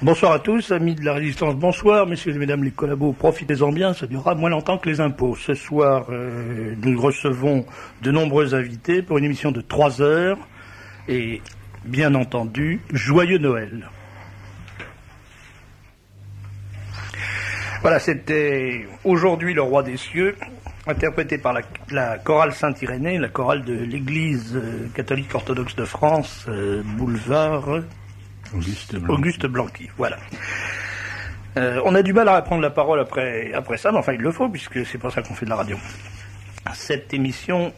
Bonsoir à tous, amis de la Résistance, bonsoir, messieurs et mesdames les collabos, profitez-en bien, ça durera moins longtemps que les impôts. Ce soir, nous recevons de nombreux invités pour une émission de 3 heures, et bien entendu, joyeux Noël. Voilà, c'était aujourd'hui le roi des cieux, interprété par la chorale Saint-Irénée, la chorale de l'église catholique orthodoxe de France, boulevard Auguste Blanqui, voilà. On a du mal à prendre la parole après ça, mais enfin il le faut, puisque c'est pour ça qu'on fait de la radio. Cette émission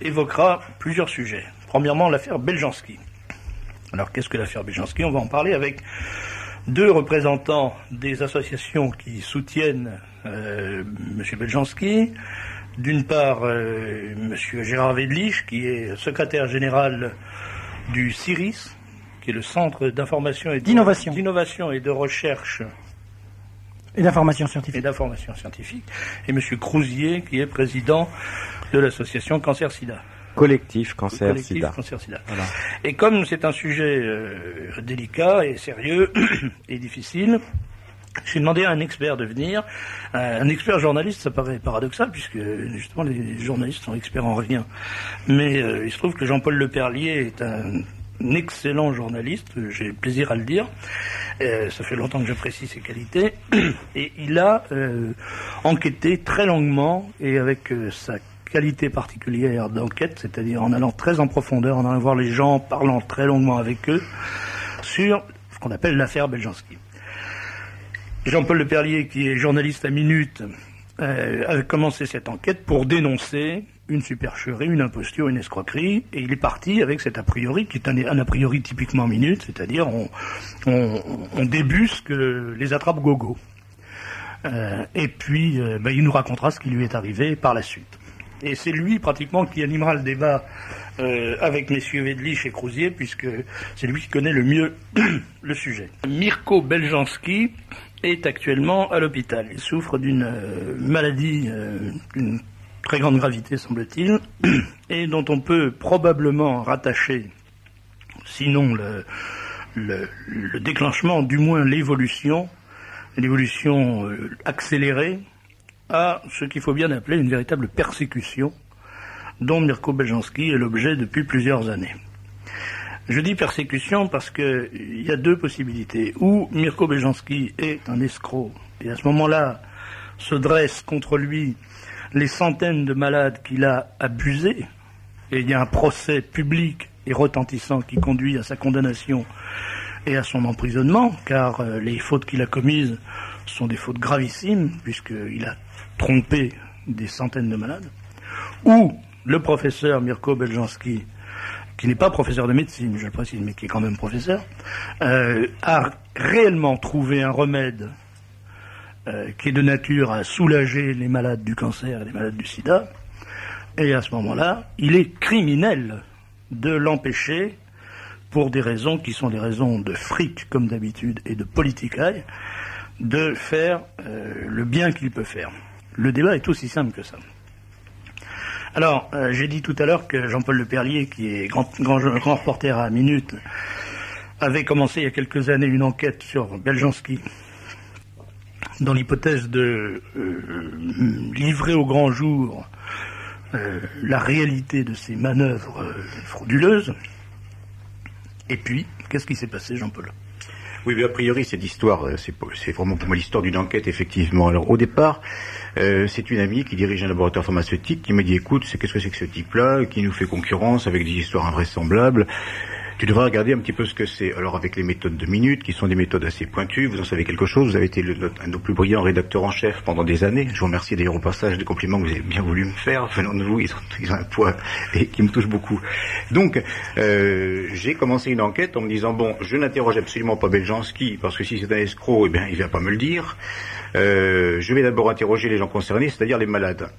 évoquera plusieurs sujets. Premièrement, l'affaire Beljanski. Alors qu'est-ce que l'affaire Beljanski? On va en parler avec deux représentants des associations qui soutiennent M. Beljanski. D'une part, M. Gérard Wedlich, qui est secrétaire général du CIRIS, qui est le Centre d'information et d'innovation et de recherche et d'information scientifique. Et M. Crouzier, qui est président de l'association Cancer-Sida. Collectif Cancer-Sida. Voilà. Et comme c'est un sujet délicat et sérieux et difficile, j'ai demandé à un expert de venir. Un expert journaliste, ça paraît paradoxal, puisque justement les journalistes sont experts en rien. Mais il se trouve que Jean-Paul Leperlier est un excellent journaliste, j'ai plaisir à le dire. Ça fait longtemps que j'apprécie ses qualités. Et il a enquêté très longuement et avec sa qualité particulière d'enquête, c'est-à-dire en allant très en profondeur, en allant voir les gens, parlant très longuement avec eux, sur ce qu'on appelle l'affaire Beljanski. Jean-Paul Leperlier, qui est journaliste à Minute, a commencé cette enquête pour dénoncer une supercherie, une imposture, une escroquerie, et il est parti avec cet a priori, qui est un a priori typiquement Minute, c'est-à-dire on débusque les attrape-gogo. Et puis, il nous racontera ce qui lui est arrivé par la suite. Et c'est lui, pratiquement, qui animera le débat avec messieurs Wedlich et Crouzier, puisque c'est lui qui connaît le mieux le sujet. Mirko Beljanski est actuellement à l'hôpital. Il souffre d'une maladie d'une très grande gravité, semble-t-il, et dont on peut probablement rattacher, sinon le déclenchement, du moins l'évolution accélérée, à ce qu'il faut bien appeler une véritable persécution dont Mirko Beljanski est l'objet depuis plusieurs années. Je dis persécution parce qu'il y a deux possibilités. Ou Mirko Beljanski est un escroc, et à ce moment-là se dressent contre lui les centaines de malades qu'il a abusés, et il y a un procès public et retentissant qui conduit à sa condamnation et à son emprisonnement, car les fautes qu'il a commises sont des fautes gravissimes, puisqu'il a trompé des centaines de malades. Ou le professeur Mirko Beljanski, qui n'est pas professeur de médecine, je le précise, mais qui est quand même professeur, a réellement trouvé un remède qui est de nature à soulager les malades du cancer et les malades du sida, et à ce moment-là, il est criminel de l'empêcher, pour des raisons qui sont des raisons de fric, comme d'habitude, et de politicaille, de faire le bien qu'il peut faire. Le débat est aussi simple que ça. Alors, j'ai dit tout à l'heure que Jean-Paul Leperlier, qui est grand reporter à Minute, avait commencé il y a quelques années une enquête sur Beljanski, dans l'hypothèse de livrer au grand jour la réalité de ces manœuvres frauduleuses. Et puis, qu'est-ce qui s'est passé, Jean-Paul ? Oui, mais a priori, cette histoire, c'est vraiment pour moi l'histoire d'une enquête, effectivement. Alors, au départ, c'est une amie qui dirige un laboratoire pharmaceutique qui m'a dit, écoute, qu'est-ce que c'est que ce type-là, qui nous fait concurrence avec des histoires invraisemblables. Tu devrais regarder un petit peu ce que c'est. Alors, avec les méthodes de Minute, qui sont des méthodes assez pointues, vous en savez quelque chose, vous avez été un de nos plus brillants rédacteurs en chef pendant des années. Je vous remercie d'ailleurs au passage des compliments que vous avez bien voulu me faire. Venant de vous, ils ont un poids et qui me touche beaucoup. Donc, j'ai commencé une enquête en me disant, bon, je n'interroge absolument pas Beljanski, parce que si c'est un escroc, eh bien, il va pas me le dire. Je vais d'abord interroger les gens concernés, c'est-à-dire les malades.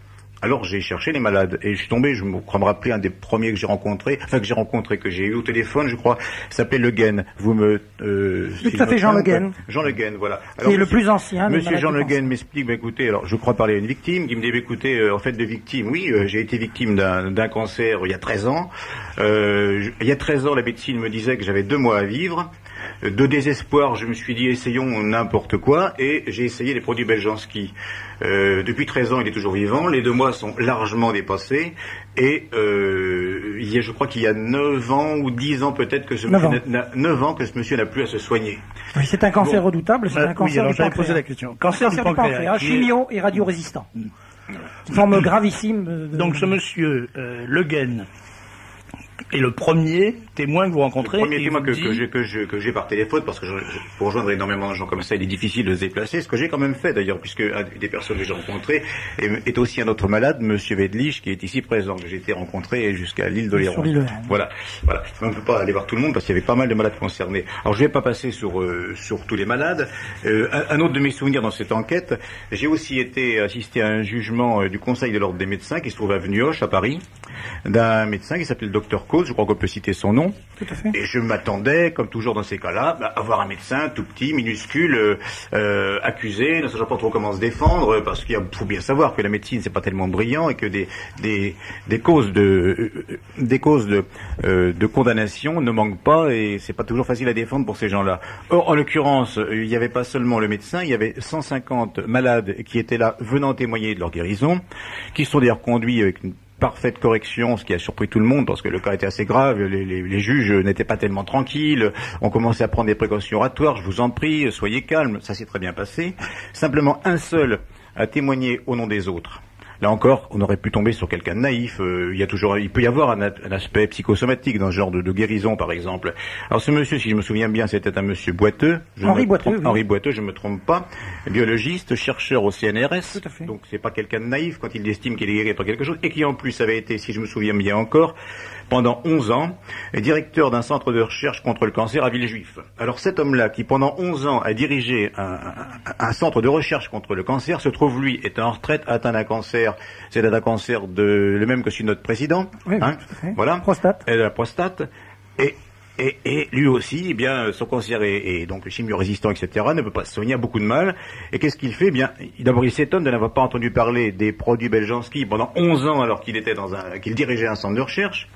Alors j'ai cherché les malades et je suis tombé, je me crois me rappeler un des premiers que j'ai rencontré, que j'ai eu au téléphone, je crois, s'appelait Le Guen. Vous me tout à fait, Jean Le Guen. Jean Le Guen, voilà. Alors, qui est le plus ancien. Monsieur Jean Le Guen m'explique, écoutez, alors je crois parler à une victime, qui me dit, écoutez, en fait de victime, oui, j'ai été victime d'un cancer il y a 13 ans. Il y a 13 ans, la médecine me disait que j'avais 2 mois à vivre. de désespoir, je me suis dit essayons n'importe quoi et j'ai essayé les produits Beljanski. Depuis 13 ans, il est toujours vivant. Les 2 mois sont largement dépassés et je crois qu'il y a 9 ans ou 10 ans peut-être que ce monsieur n'a plus à se soigner. Oui, c'est un cancer redoutable, c'est un cancer alors du j'avais pancréas. posé la question. Cancer du pancréas. Chimio et radio-résistant. Une forme gravissime. Donc ce monsieur Le Guen est le premier témoin que vous rencontrez. Le premier témoin que j'ai par téléphone, parce que pour rejoindre énormément de gens comme ça, il est difficile de se déplacer, ce que j'ai quand même fait d'ailleurs, puisque des personnes que j'ai rencontrées est aussi un autre malade, monsieur Vedlich, qui est ici présent, que j'ai été rencontré jusqu'à l'île d'Oléron. Voilà. On ne peut pas aller voir tout le monde parce qu'il y avait pas mal de malades concernés. Alors je vais pas passer sur tous les malades. Un autre de mes souvenirs dans cette enquête, j'ai aussi été assisté à un jugement du Conseil de l'Ordre des médecins qui se trouve à avenue Hoche à Paris, d'un médecin qui s'appelle le Dr Cause, je crois qu'on peut citer son nom. Tout à fait. Et je m'attendais, comme toujours dans ces cas-là, à voir un médecin tout petit, minuscule, accusé, ne sachant pas trop comment se défendre, parce qu'il faut bien savoir que la médecine c'est pas tellement brillant et que des causes de condamnation ne manquent pas et c'est pas toujours facile à défendre pour ces gens-là. Or, en l'occurrence, il n'y avait pas seulement le médecin, il y avait 150 malades qui étaient là venant témoigner de leur guérison, qui sont d'ailleurs conduits avec une parfaite correction, ce qui a surpris tout le monde parce que le cas était assez grave, les juges n'étaient pas tellement tranquilles, on commençait à prendre des précautions oratoires, je vous en prie, soyez calmes, ça s'est très bien passé. Simplement un seul a témoigné au nom des autres. Là encore, on aurait pu tomber sur quelqu'un de naïf. Il peut y avoir un aspect psychosomatique dans ce genre de guérison, par exemple. Alors ce monsieur, si je me souviens bien, c'était un monsieur Boiteux. Henri Boiteux, oui. Henri Boiteux, je me trompe pas. Biologiste, chercheur au CNRS. Tout à fait. Donc c'est pas quelqu'un de naïf quand il estime qu'il est guéri par quelque chose. Et qui en plus avait été, si je me souviens bien encore, pendant 11 ans, directeur d'un centre de recherche contre le cancer à Villejuif. Alors cet homme-là, qui pendant 11 ans a dirigé un centre de recherche contre le cancer, se trouve lui, est en retraite, atteint d'un cancer, c'est un cancer le même que celui de notre président. Oui, tout à fait. Voilà. Prostate. Et la prostate. Et lui aussi, eh bien, son cancer est donc chimio-résistant, etc., ne peut pas se soigner, a beaucoup de mal. Et qu'est-ce qu'il fait? Eh bien, d'abord, il s'étonne de n'avoir pas entendu parler des produits Beljanski pendant 11 ans alors qu'il était qu'il dirigeait un centre de recherche.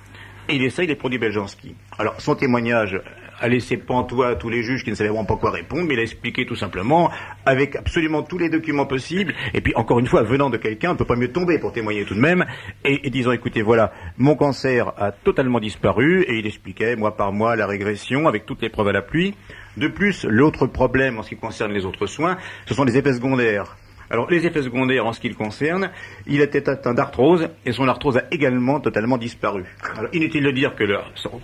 Et il essaye les produits Beljanski. Alors, son témoignage a laissé pantois à tous les juges qui ne savaient vraiment pas quoi répondre, mais il a expliqué tout simplement, avec absolument tous les documents possibles, et puis encore une fois, venant de quelqu'un, on ne peut pas mieux tomber pour témoigner tout de même, et disant, écoutez, voilà, mon cancer a totalement disparu, et il expliquait, mois par mois, la régression, avec toutes les preuves à l'appui. De plus, l'autre problème en ce qui concerne les autres soins, ce sont les effets secondaires. Alors, les effets secondaires, en ce qui le concerne, il était atteint d'arthrose, et son arthrose a également totalement disparu. Alors, inutile de dire que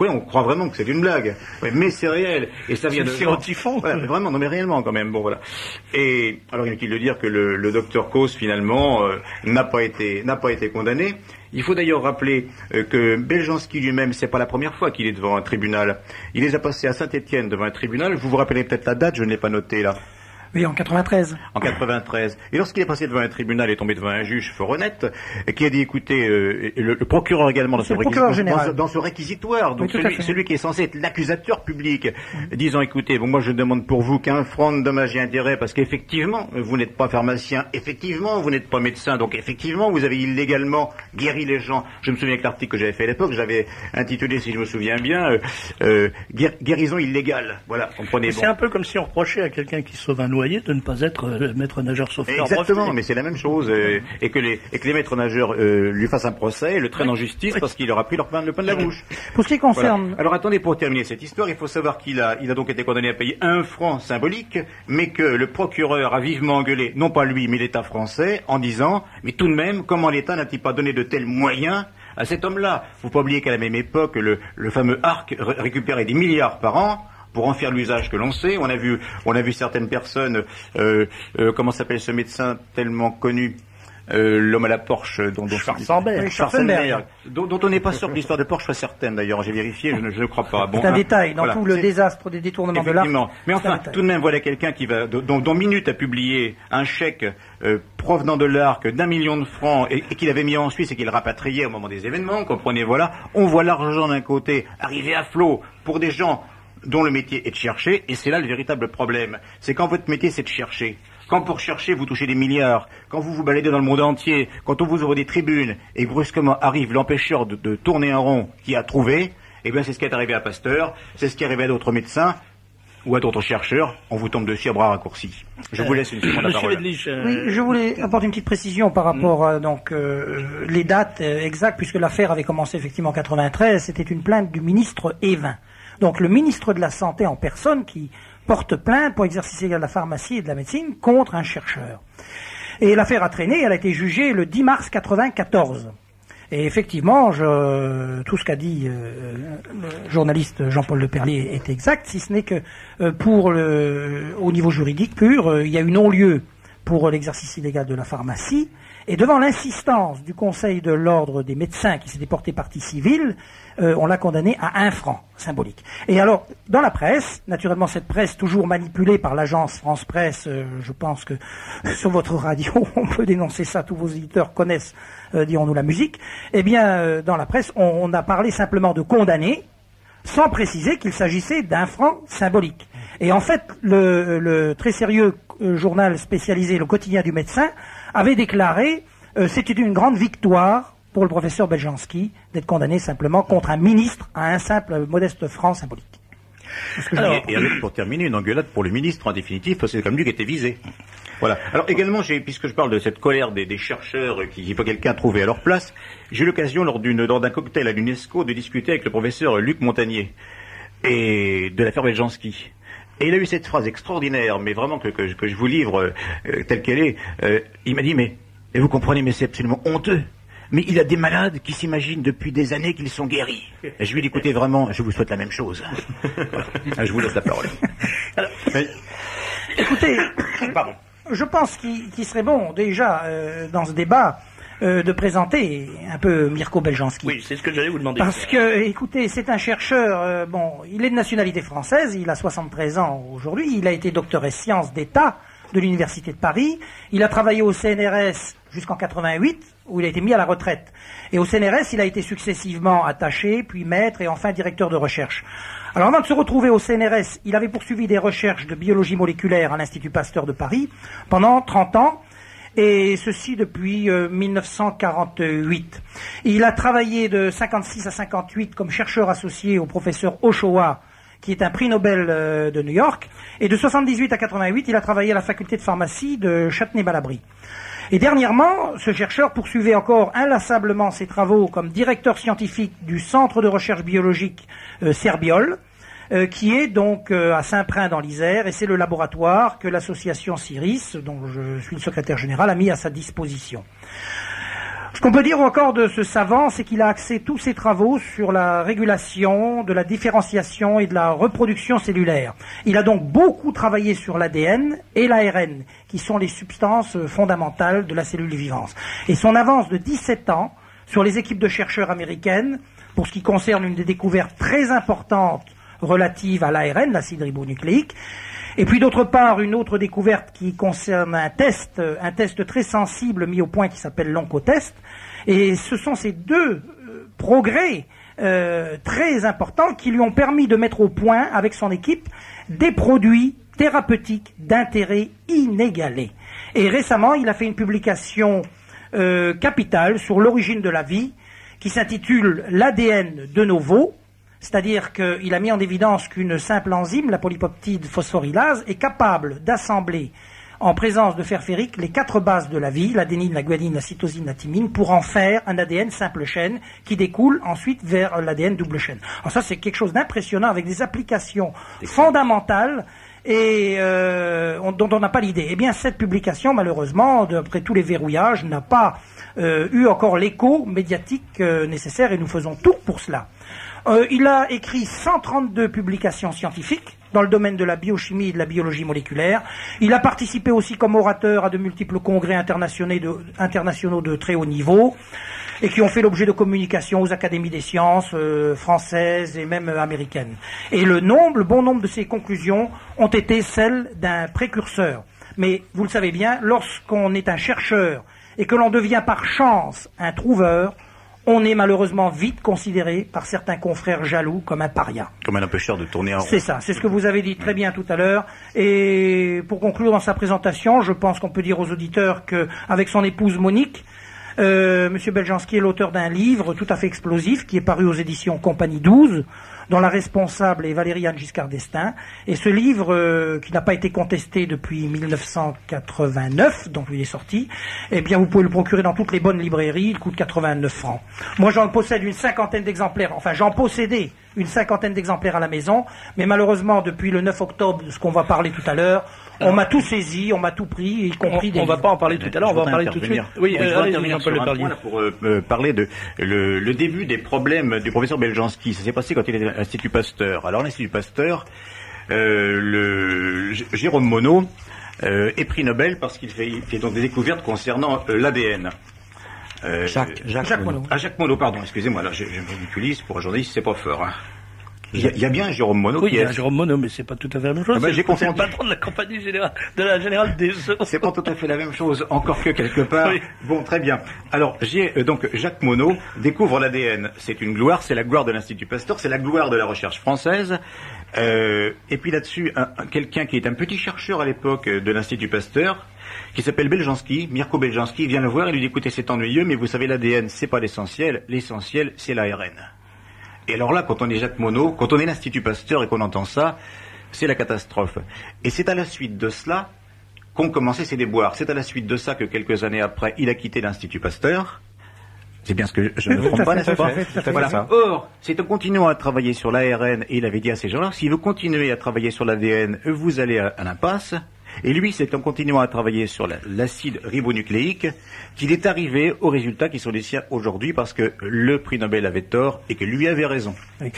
on croit vraiment que c'est une blague. Ouais, mais c'est réel. Et ça vient de... C'est anti-fond. Voilà, vraiment, non mais réellement quand même. Bon, voilà. Et, alors, inutile de dire que le docteur Cause, finalement, n'a pas été condamné. Il faut d'ailleurs rappeler que Beljanski lui-même, c'est pas la première fois qu'il est devant un tribunal. Il les a passés à Saint-Étienne devant un tribunal. Vous vous rappelez peut-être la date, je ne l'ai pas notée là. Oui, en 93. En 93. Et lorsqu'il est passé devant un tribunal, il est tombé devant un juge Foronette, qui a dit, écoutez, le procureur également dans ce réquisitoire, donc oui, celui qui est censé être l'accusateur public, disant, écoutez, bon, moi je demande pour vous qu'un franc de dommages et intérêts, parce qu'effectivement, vous n'êtes pas pharmacien, effectivement, vous n'êtes pas médecin, donc effectivement, vous avez illégalement guéri les gens. Je me souviens que l'article que j'avais fait à l'époque, j'avais intitulé, si je me souviens bien, guérison illégale. Voilà, comprenez. C'est un peu comme si on reprochait à quelqu'un qui sauve un noyé de ne pas être maître nageur sauveteur. Exactement, mais c'est la même chose. Et que les maîtres nageurs lui fassent un procès, le traînent en justice parce qu'il leur a pris le pain de la bouche. Pour ce qui concerne... Voilà. Alors attendez, pour terminer cette histoire, il faut savoir qu'il a donc été condamné à payer 1 franc symbolique, mais que le procureur a vivement engueulé, non pas lui, mais l'État français, en disant, mais tout de même, comment l'État n'a-t-il pas donné de tels moyens à cet homme-là? Faut pas oublier qu'à la même époque, le fameux ARC récupérait des milliards par an, pour en faire l'usage que l'on sait. On a vu certaines personnes, comment s'appelle ce médecin tellement connu, l'homme à la Porsche, dont Schwarzenberg, dont on n'est pas sûr que l'histoire de Porsche soit certaine d'ailleurs, j'ai vérifié, je ne crois pas. Bon, c'est un détail dans tout le désastre des détournements de l'art. Mais enfin, tout de même, voilà quelqu'un dont Minute a publié un chèque provenant de l'Arc d'1 million de francs et qu'il avait mis en Suisse et qu'il rapatriait au moment des événements, comprenez, voilà. On voit l'argent d'un côté arriver à flot pour des gens dont le métier est de chercher, et c'est là le véritable problème. C'est quand votre métier c'est de chercher. Quand pour chercher vous touchez des milliards, quand vous vous baladez dans le monde entier, quand on vous ouvre des tribunes, et brusquement arrive l'empêcheur de tourner un rond qui a trouvé, eh bien c'est ce qui est arrivé à Pasteur, c'est ce qui est arrivé à d'autres médecins. ou à d'autres chercheurs, on vous tombe dessus à bras raccourcis. Je vous laisse une seconde la parole. Oui, je voulais apporter une petite précision par rapport à les dates exactes, puisque l'affaire avait commencé effectivement en 93. C'était une plainte du ministre Evin. Donc le ministre de la Santé en personne qui porte plainte pour exercice illégal de la pharmacie et de la médecine contre un chercheur. Et l'affaire a traîné, elle a été jugée le 10 mars 94. Et effectivement, tout ce qu'a dit le journaliste Jean-Paul Leperlier est exact, si ce n'est que au niveau juridique pur, il y a eu non-lieu pour l'exercice illégal de la pharmacie, et devant l'insistance du Conseil de l'ordre des médecins qui s'était porté partie civile, on l'a condamné à 1 franc symbolique. Et alors, dans la presse, naturellement cette presse toujours manipulée par l'agence France Presse, je pense que sur votre radio, on peut dénoncer ça, tous vos éditeurs connaissent, dirons-nous, la musique, eh bien, dans la presse, on a parlé simplement de condamner, sans préciser qu'il s'agissait d'1 franc symbolique. Et en fait, le très sérieux journal spécialisé, le Quotidien du médecin, avait déclaré c'était une grande victoire pour le professeur Beljanski d'être condamné simplement contre un ministre à 1 simple modeste franc symbolique. Alors, et avec, pour terminer, une engueulade pour le ministre en définitive, parce que c'est comme lui qui était visé. Voilà. Alors également, puisque je parle de cette colère des chercheurs qui pas quelqu'un trouvé à leur place, j'ai eu l'occasion lors d'un cocktail à l'UNESCO de discuter avec le professeur Luc Montagnier et de l'affaire Beljanski. Et il a eu cette phrase extraordinaire, mais vraiment que je vous livre telle qu'elle est. Il m'a dit, mais vous comprenez, mais c'est absolument honteux. Mais il y a des malades qui s'imaginent depuis des années qu'ils sont guéris. Et je lui ai dit, écoutez, vraiment, je vous souhaite la même chose. Voilà. Je vous laisse la parole. Alors, écoutez, pardon. Je pense qu'il serait bon, déjà, dans ce débat, de présenter un peu Mirko Beljanski. Oui, c'est ce que j'allais vous demander. Parce que, écoutez, c'est un chercheur, il est de nationalité française, il a 73 ans aujourd'hui, il a été docteur ès sciences d'État de l'Université de Paris, il a travaillé au CNRS jusqu'en 88, où il a été mis à la retraite. Et au CNRS, il a été successivement attaché, puis maître et enfin directeur de recherche. Alors avant de se retrouver au CNRS, il avait poursuivi des recherches de biologie moléculaire à l'Institut Pasteur de Paris pendant 30 ans, et ceci depuis 1948. Il a travaillé de 56 à 58 comme chercheur associé au professeur Ochoa, qui est un prix Nobel de New York, et de 78 à 88, il a travaillé à la faculté de pharmacie de Châtenay-Malabry. Et dernièrement, ce chercheur poursuivait encore inlassablement ses travaux comme directeur scientifique du Centre de recherche biologique Serbiol, qui est donc à Saint-Prin dans l'Isère, et c'est le laboratoire que l'association CIRIS, dont je suis le secrétaire général, a mis à sa disposition. Ce qu'on peut dire encore de ce savant, c'est qu'il a axé tous ses travaux sur la régulation de la différenciation et de la reproduction cellulaire. Il a donc beaucoup travaillé sur l'ADN et l'ARN, qui sont les substances fondamentales de la cellule vivante. Et son avance de 17 ans sur les équipes de chercheurs américaines, pour ce qui concerne une des découvertes très importantes relatives à l'ARN, l'acide ribonucléique, et puis d'autre part, une autre découverte qui concerne un test très sensible mis au point qui s'appelle l'oncotest. Et ce sont ces deux progrès très importants qui lui ont permis de mettre au point, avec son équipe, des produits thérapeutiques d'intérêt inégalé. Et récemment, il a fait une publication capitale sur l'origine de la vie qui s'intitule « L'ADN de novo ». C'est-à-dire qu'il a mis en évidence qu'une simple enzyme, la polypeptide phosphorylase, est capable d'assembler en présence de fer ferrique les 4 bases de la vie, l'adénine, la guanine, la cytosine, la thymine, pour en faire un ADN simple chaîne qui découle ensuite vers l'ADN double chaîne. Alors ça, c'est quelque chose d'impressionnant avec des applications fondamentales et dont on n'a pas l'idée. Eh bien, cette publication, malheureusement, d'après tous les verrouillages, n'a pas eu encore l'écho médiatique nécessaire, et nous faisons tout pour cela. Il a écrit 132 publications scientifiques dans le domaine de la biochimie et de la biologie moléculaire. Il a participé aussi comme orateur à de multiples congrès internationaux de très haut niveau, et qui ont fait l'objet de communications aux académies des sciences françaises et même américaines. Et le bon nombre de ces conclusions ont été celles d'un précurseur. Mais vous le savez bien, lorsqu'on est un chercheur et que l'on devient par chance un trouveur, on est malheureusement vite considéré par certains confrères jaloux comme un paria. Comme un empêcheur de tourner en rond. C'est ça, c'est ce que vous avez dit très bien tout à l'heure. Et pour conclure dans sa présentation, je pense qu'on peut dire aux auditeurs qu'avec son épouse Monique, M. Beljanski est l'auteur d'un livre tout à fait explosif qui est paru aux éditions Compagnie 12, dont la responsable est Valérie-Anne Giscard d'Estaing. Et ce livre, qui n'a pas été contesté depuis 1989, donc il est sorti, eh bien vous pouvez le procurer dans toutes les bonnes librairies, il coûte 89 francs. Moi j'en possède une cinquantaine d'exemplaires, enfin j'en possédais une cinquantaine d'exemplaires à la maison, mais malheureusement depuis le 9 octobre, de ce qu'on va parler tout à l'heure, on m'a tout saisi, on m'a tout pris, y compris des livres. On va pas en parler tout à l'heure, on va en parler tout de suite. Oui, je vais intervenir sur un point là pour parler de le début des problèmes du professeur Beljanski. Ça s'est passé quand il était à l'Institut Pasteur. Alors l'Institut Pasteur, Jérôme Monod est prix Nobel parce qu'il fait donc des découvertes concernant l'ADN. Jacques Monod. Ah, Jacques Monod, pardon, excusez-moi, là je me ridiculise, pour un journaliste c'est pas fort. Hein. Il y a bien Jérôme Monod. Oui, il y a Jérôme Monod, mais c'est pas tout à fait la même chose. J'ai confondu. C'est le patron de la compagnie générale, de la Générale des Eaux. C'est pas tout à fait la même chose, encore que quelque part. Oui. Bon, très bien. Alors, donc Jacques Monod découvre l'ADN. C'est une gloire, c'est la gloire de l'Institut Pasteur, c'est la gloire de la recherche française. Et puis là-dessus, quelqu'un qui est un petit chercheur à l'époque de l'Institut Pasteur, qui s'appelle Beljanski, Mirko Beljanski, vient le voir et lui dit écoutez, c'est ennuyeux, mais vous savez, l'ADN, c'est pas l'essentiel c'est l'ARN. Et alors là, quand on est Jacques Monod, quand on est l'Institut Pasteur et qu'on entend ça, c'est la catastrophe. Et c'est à la suite de cela qu'ont commencé ses déboires. C'est à la suite de ça que quelques années après, il a quitté l'Institut Pasteur. C'est bien ce que je ne me trompe pas, n'est-ce pas? Voilà. Or, c'est en continuant à travailler sur l'ARN, et il avait dit à ces gens-là, si vous continuez à travailler sur l'ADN, vous allez à l'impasse. Et lui, c'est en continuant à travailler sur l'acide ribonucléique qu'il est arrivé aux résultats qui sont les siens aujourd'hui, parce que le prix Nobel avait tort et que lui avait raison. Oui.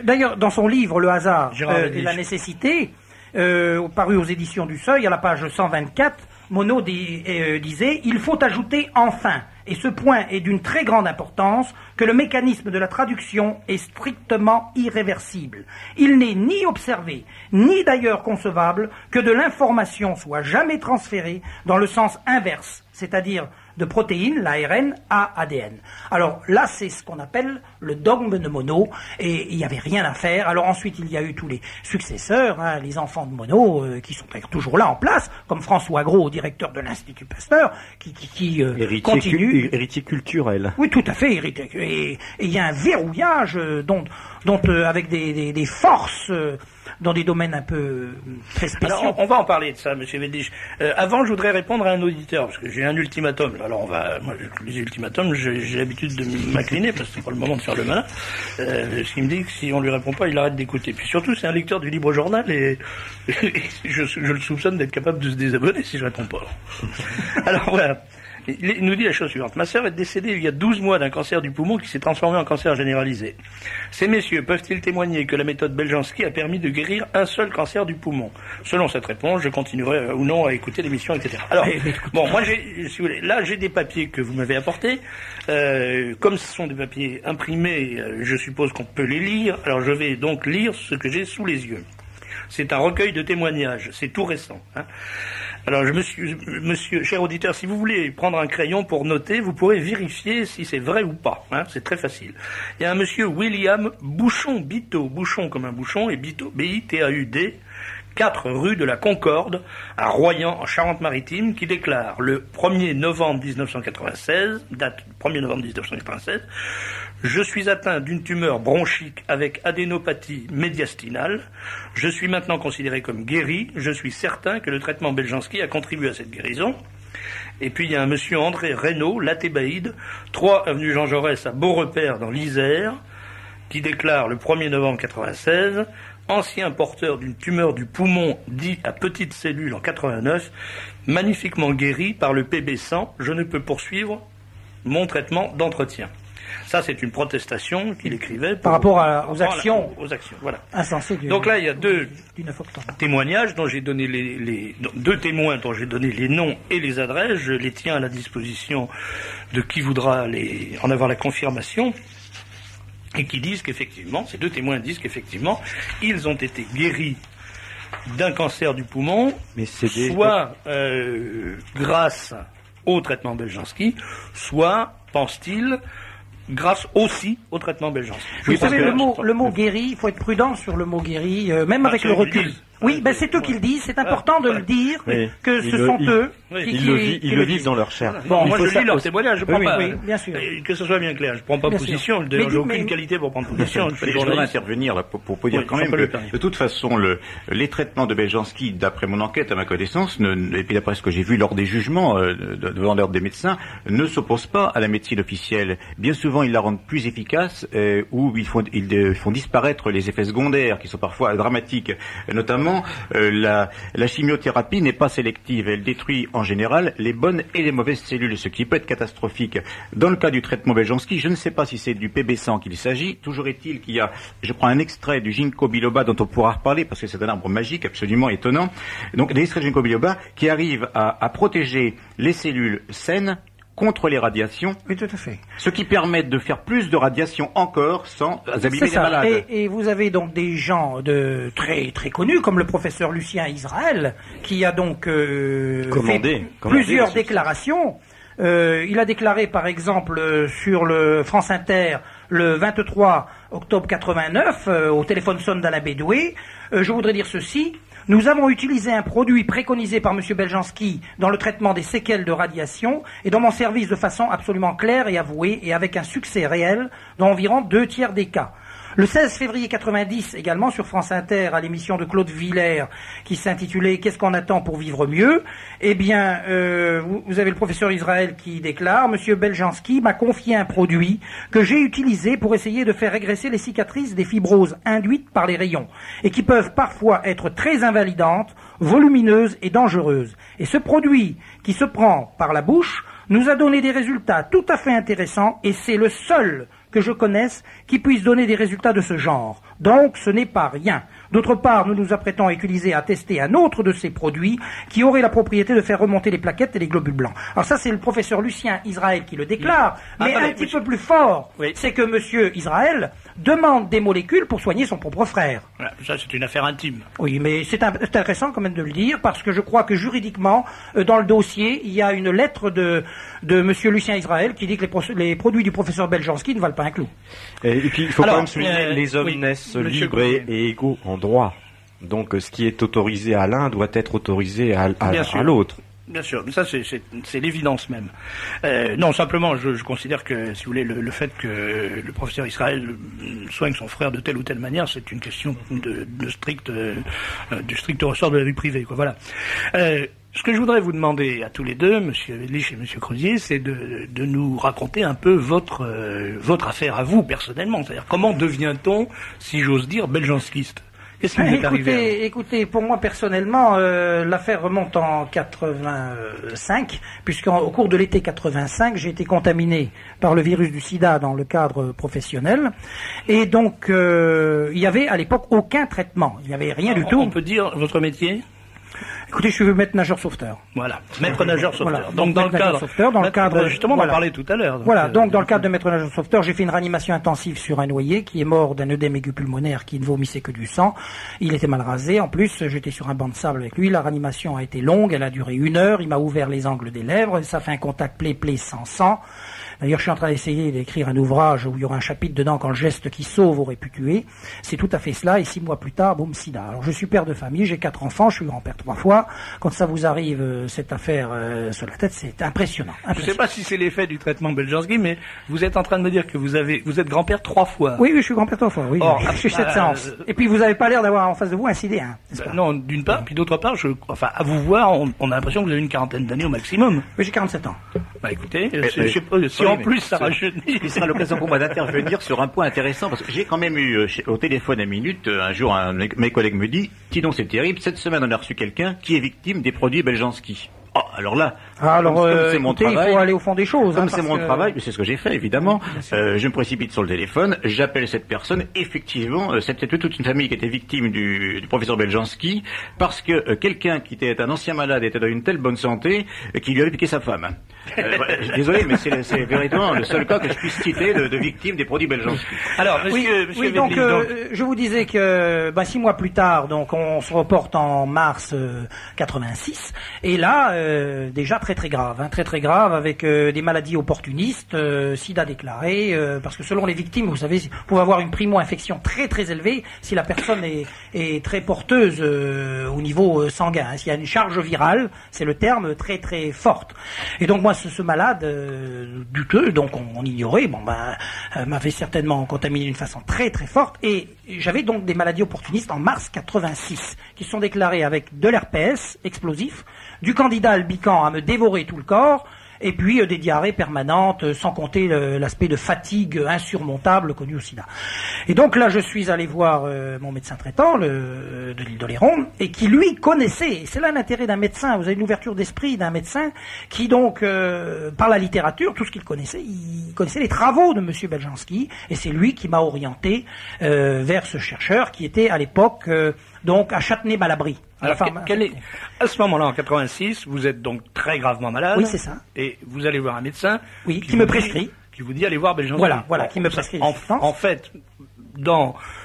D'ailleurs, dans son livre Le hasard et la nécessité, paru aux éditions du Seuil, à la page 124, Monod disait « Il faut ajouter enfin, et ce point est d'une très grande importance, que le mécanisme de la traduction est strictement irréversible. Il n'est ni observé, ni d'ailleurs concevable que de l'information soit jamais transférée dans le sens inverse, c'est-à-dire de protéines, l'ARN, à ADN. » Alors là, c'est ce qu'on appelle le dogme de Monod, et il n'y avait rien à faire. Alors ensuite, il y a eu tous les successeurs, hein, les enfants de Monod, qui sont toujours là en place, comme François Gros, directeur de l'Institut Pasteur, qui continue. Héritier culturel. Oui, tout à fait, héritier. Et il y a un verrouillage dont avec des forces dans des domaines un peu très spéciaux. Alors, on va en parler de ça, Monsieur Veldish. Avant, je voudrais répondre à un auditeur, parce que j'ai un ultimatum. Alors, moi, les ultimatums, j'ai l'habitude de m'incliner, parce que c'est pas le moment de faire le malin. Ce qui me dit que si on lui répond pas, il arrête d'écouter. Puis surtout, c'est un lecteur du Libre Journal, et je le soupçonne d'être capable de se désabonner si je réponds pas. Alors, voilà. Il nous dit la chose suivante. Ma sœur est décédée il y a 12 mois d'un cancer du poumon qui s'est transformé en cancer généralisé. Ces messieurs peuvent-ils témoigner que la méthode Beljanski a permis de guérir un seul cancer du poumon? Selon cette réponse, je continuerai ou non à écouter l'émission, etc. Alors, bon, moi, si vous voulez, là, j'ai des papiers que vous m'avez apportés. Comme ce sont des papiers imprimés, je suppose qu'on peut les lire. Alors, je vais donc lire ce que j'ai sous les yeux. C'est un recueil de témoignages. C'est tout récent, hein. Alors, monsieur, cher auditeur, si vous voulez prendre un crayon pour noter, vous pourrez vérifier si c'est vrai ou pas, hein, c'est très facile. Il y a un monsieur William Bouchon-Biteau, Bouchon comme un bouchon, et Biteau, B-I-T-A-U-D, 4 rue de la Concorde, à Royan, en Charente-Maritime, qui déclare le 1er novembre 1996, date 1er novembre 1996, je suis atteint d'une tumeur bronchique avec adénopathie médiastinale. Je suis maintenant considéré comme guéri. Je suis certain que le traitement Beljanski a contribué à cette guérison. Et puis il y a un monsieur André Reynaud, Lathébaïde, 3 avenue Jean Jaurès à Beaurepaire dans l'Isère, qui déclare le 1er novembre 1996, ancien porteur d'une tumeur du poumon dit à petites cellules en 89, magnifiquement guéri par le PB100, je ne peux poursuivre mon traitement d'entretien. Ça, c'est une protestation qu'il écrivait par rapport aux actions. Aux actions, voilà. Insensées. Donc là, il y a 2 témoignages dont j'ai donné deux témoins dont j'ai donné les noms et les adresses. Je les tiens à la disposition de qui voudra en avoir la confirmation. Et qui disent qu'effectivement, ces 2 témoins disent qu'effectivement, ils ont été guéris d'un cancer du poumon, mais soit grâce au traitement Beljanski, soit, pense-t-il, grâce aussi au traitement Beljanski. Vous savez, le mot guéri, il faut être prudent sur le mot guéri, même avec le recul. Oui, ben c'est eux qui le disent. C'est important de le dire que ce sont eux ils le vivent dans leur chair. Bon, moi je lis leur témoignage, je prends pas. Oui, bien sûr. Que ce soit bien clair, je prends pas position. D'ailleurs, j'ai aucune qualité pour prendre position. Je voudrais intervenir là pour dire quand même que de toute façon les traitements de Beljanski, d'après mon enquête à ma connaissance, et puis d'après ce que j'ai vu lors des jugements devant l'ordre des médecins, ne s'opposent pas à la médecine officielle. Bien souvent, ils la rendent plus efficace ou ils font disparaître les effets secondaires qui sont parfois dramatiques. Notamment, la chimiothérapie n'est pas sélective. Elle détruit en général les bonnes et les mauvaises cellules, ce qui peut être catastrophique. Dans le cas du traitement Beljanski, je ne sais pas si c'est du PB100 qu'il s'agit. Toujours est-il qu'il y a, je prends un extrait du ginkgo biloba dont on pourra reparler parce que c'est un arbre magique absolument étonnant. Donc, des extraits de ginkgo biloba qui arrivent à protéger les cellules saines contre les radiations. Oui, tout à fait. Ce qui permet de faire plus de radiations encore sans abîmer les malades. Et vous avez donc des gens très très connus comme le professeur Lucien Israël qui a donc fait plusieurs déclarations. Il a déclaré par exemple sur le France Inter le 23 octobre 89 au téléphone sonne d'Alain Bédoué. Je voudrais dire ceci. Nous avons utilisé un produit préconisé par M. Beljanski dans le traitement des séquelles de radiation et dans mon service de façon absolument claire et avouée et avec un succès réel dans environ 2/3 des cas. Le 16 février 90, également sur France Inter, à l'émission de Claude Villers, qui s'intitulait « Qu'est-ce qu'on attend pour vivre mieux ?» Eh bien, vous avez le professeur Israël qui déclare « Monsieur Beljanski m'a confié un produit que j'ai utilisé pour essayer de faire régresser les cicatrices des fibroses induites par les rayons et qui peuvent parfois être très invalidantes, volumineuses et dangereuses. Et ce produit qui se prend par la bouche nous a donné des résultats tout à fait intéressants et c'est le seul que je connaisse qui puisse donner des résultats de ce genre. Donc, ce n'est pas rien. D'autre part, nous nous apprêtons à tester un autre de ces produits qui aurait la propriété de faire remonter les plaquettes et les globules blancs. Alors ça, c'est le professeur Lucien Israël qui le déclare, mais un petit peu plus fort, c'est que monsieur Israël demande des molécules pour soigner son propre frère. Voilà, ça, c'est une affaire intime. Oui, mais c'est intéressant quand même de le dire, parce que je crois que juridiquement, dans le dossier, il y a une lettre de monsieur Lucien Israël qui dit que les produits du professeur Beljanski ne valent pas un clou. Et puis, il faut quand même souligner les hommes naissent libres et égaux en droit. Donc, ce qui est autorisé à l'un doit être autorisé à l'autre. Bien sûr, mais ça c'est l'évidence même. Non, simplement, je considère que, si vous voulez, le fait que le professeur Israël soigne son frère de telle ou telle manière, c'est une question du strict ressort de la vie privée, quoi. Voilà. Ce que je voudrais vous demander à tous les deux, Monsieur Wedlich et Monsieur Crozier, c'est de nous raconter un peu votre affaire à vous personnellement. C'est-à-dire, comment devient-on, si j'ose dire, beljanskiste? Qu'est-ce qui vous est arrivé? Écoutez, pour moi personnellement, l'affaire remonte en 85, puisqu'au cours de l'été 85, j'ai été contaminé par le virus du sida dans le cadre professionnel, et donc il y avait à l'époque aucun traitement, il n'y avait rien du tout. On peut dire votre métier? Écoutez, je suis maître nageur sauveteur. Voilà, maître nageur sauveteur. Voilà. Donc dans le cadre, justement, on en parlait tout à l'heure. Voilà, donc dans le cadre de maître nageur sauveteur, j'ai fait une réanimation intensive sur un noyé qui est mort d'un œdème aigu pulmonaire qui ne vomissait que du sang. Il était mal rasé. En plus, j'étais sur un banc de sable avec lui. La réanimation a été longue, elle a duré 1 heure. Il m'a ouvert les angles des lèvres. Ça fait un contact plaie-plaie sans sang. D'ailleurs, je suis en train d'essayer d'écrire un ouvrage où il y aura un chapitre dedans quand le geste qui sauve aurait pu tuer. C'est tout à fait cela. Et 6 mois plus tard, boum, sida. Alors, je suis père de famille, j'ai 4 enfants, je suis grand-père 3 fois. Quand ça vous arrive, cette affaire sur la tête, c'est impressionnant. Je ne sais pas si c'est l'effet du traitement Beljanski, mais vous êtes en train de me dire que vous êtes grand-père 3 fois. Oui, je suis grand-père 3 fois, oui. Or, je suis cette séance. Et puis, vous n'avez pas l'air d'avoir en face de vous un CD1. Non, d'une part, puis d'autre part, à vous voir, on a l'impression que vous avez une quarantaine d'années au maximum. Oui, j'ai 47 ans. Bah écoutez, je sais pas, si en plus ça rajeunit. Ce sera l'occasion pour moi d'intervenir sur un point intéressant, parce que j'ai quand même eu au téléphone à minute, un jour un de mes collègues me dit, dis donc c'est terrible, cette semaine on a reçu quelqu'un qui est victime des produits Beljanski. Oh, alors là, c'est mon travail, il faut aller au fond des choses. Comme c'est mon travail, c'est ce que j'ai fait évidemment. Je me précipite sur le téléphone, j'appelle cette personne. Effectivement, c'était toute une famille qui était victime du professeur Beljanski, parce que quelqu'un qui était un ancien malade était dans une telle bonne santé qui lui avait piqué sa femme. Désolé, mais c'est véritablement le seul cas que je puisse citer de victime des produits Beljanski. Alors, monsieur donc, je vous disais que 6 mois plus tard, donc on se reporte en mars 86, et là. déjà très très grave, très grave, avec des maladies opportunistes, sida déclaré, parce que selon les victimes, vous savez, vous pouvez avoir une primo-infection très très élevée si la personne est très porteuse au niveau sanguin. S'il y a une charge virale, c'est le terme, très très forte. Et donc moi, ce malade douteux, donc on ignorait, m'avait certainement contaminé d'une façon très très forte, et j'avais donc des maladies opportunistes en mars 86, qui sont déclarées avec de l'herpès explosif, du candida albicans à me dévorer tout le corps, et puis des diarrhées permanentes, sans compter l'aspect de fatigue insurmontable connu au sida. Et donc là, je suis allé voir mon médecin traitant de l'île d'Oléron, et qui lui connaissait, et c'est là l'intérêt d'un médecin, vous avez une ouverture d'esprit d'un médecin qui donc, par la littérature, tout ce qu'il connaissait, il connaissait les travaux de M. Beljanski, et c'est lui qui m'a orienté vers ce chercheur qui était à l'époque donc à Châtenay-Malabry. Alors, à ce moment-là, en 86, vous êtes donc très gravement malade. Oui, c'est ça. Et vous allez voir un médecin. Oui, qui me prescrit. Qui vous dit allez voir Beljanski. Voilà, qui me prescrit. En fait,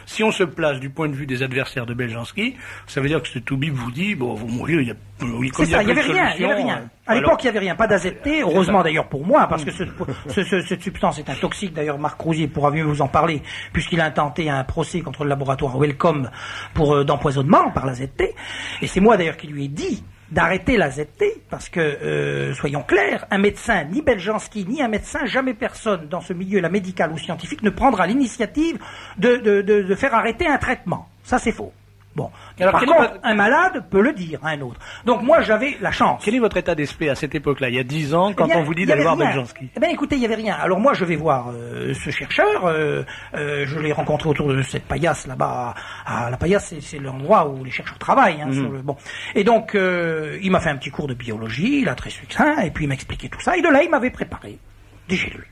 si on se place du point de vue des adversaires de Beljanski, ça veut dire que ce Toubib vous dit, bon, vous mourrez, il y avait rien. À l'époque, il n'y avait rien, pas d'AZT, heureusement d'ailleurs pour moi, parce que cette substance est un toxique, d'ailleurs Marc Rousier pourra mieux vous en parler, puisqu'il a intenté un procès contre le laboratoire Wellcome d'empoisonnement par l'AZT, et c'est moi d'ailleurs qui lui ai dit d'arrêter l'AZT, parce que, soyons clairs, un médecin, ni Beljanski, ni un médecin, jamais personne dans ce milieu, la médical ou scientifique, ne prendra l'initiative de faire arrêter un traitement. Ça, c'est faux. Bon. Alors, par contre, un malade peut le dire à un autre. Donc moi, j'avais la chance. Quel est votre état d'esprit à cette époque-là, il y a 10 ans, quand on vous dit d'aller voir Beljanski? Eh bien, écoutez, il n'y avait rien. Alors moi, je vais voir ce chercheur. Je l'ai rencontré autour de cette paillasse là-bas. La paillasse, c'est l'endroit où les chercheurs travaillent. Bon. Et donc, il m'a fait un petit cours de biologie, là, très succinct, et puis il m'a expliqué tout ça. Et de là, il m'avait préparé des gélules.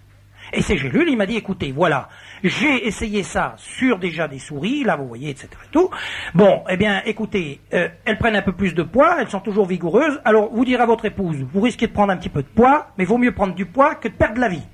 Et ces gélules, il m'a dit, écoutez, voilà, j'ai essayé ça sur déjà des souris, là vous voyez, etc. et tout. Bon, eh bien, écoutez, elles prennent un peu plus de poids, elles sont toujours vigoureuses, alors vous direz à votre épouse, vous risquez de prendre un petit peu de poids, mais vaut mieux prendre du poids que de perdre la vie.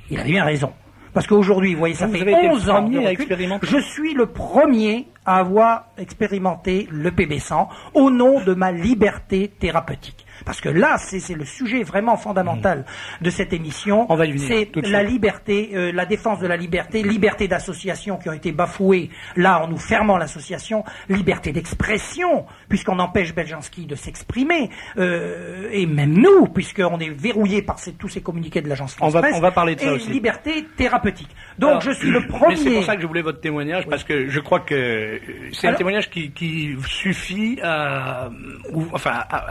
Il avait bien raison. Parce qu'aujourd'hui, vous voyez, ça fait 11 ans que je suis le premier à avoir expérimenté le PB100 au nom de ma liberté thérapeutique. Parce que là, c'est le sujet vraiment fondamental de cette émission. On va y venir. C'est la liberté, la défense de la liberté d'association qui ont été bafouées, là, en nous fermant l'association, liberté d'expression, puisqu'on empêche Beljanski de s'exprimer, et même nous, puisqu'on est verrouillé par tous ces communiqués de l'agence France-Presse. On va parler de ça et aussi. Liberté thérapeutique. Donc, alors, je suis le premier. Mais c'est pour ça que je voulais votre témoignage, parce que je crois que c'est un témoignage qui suffit à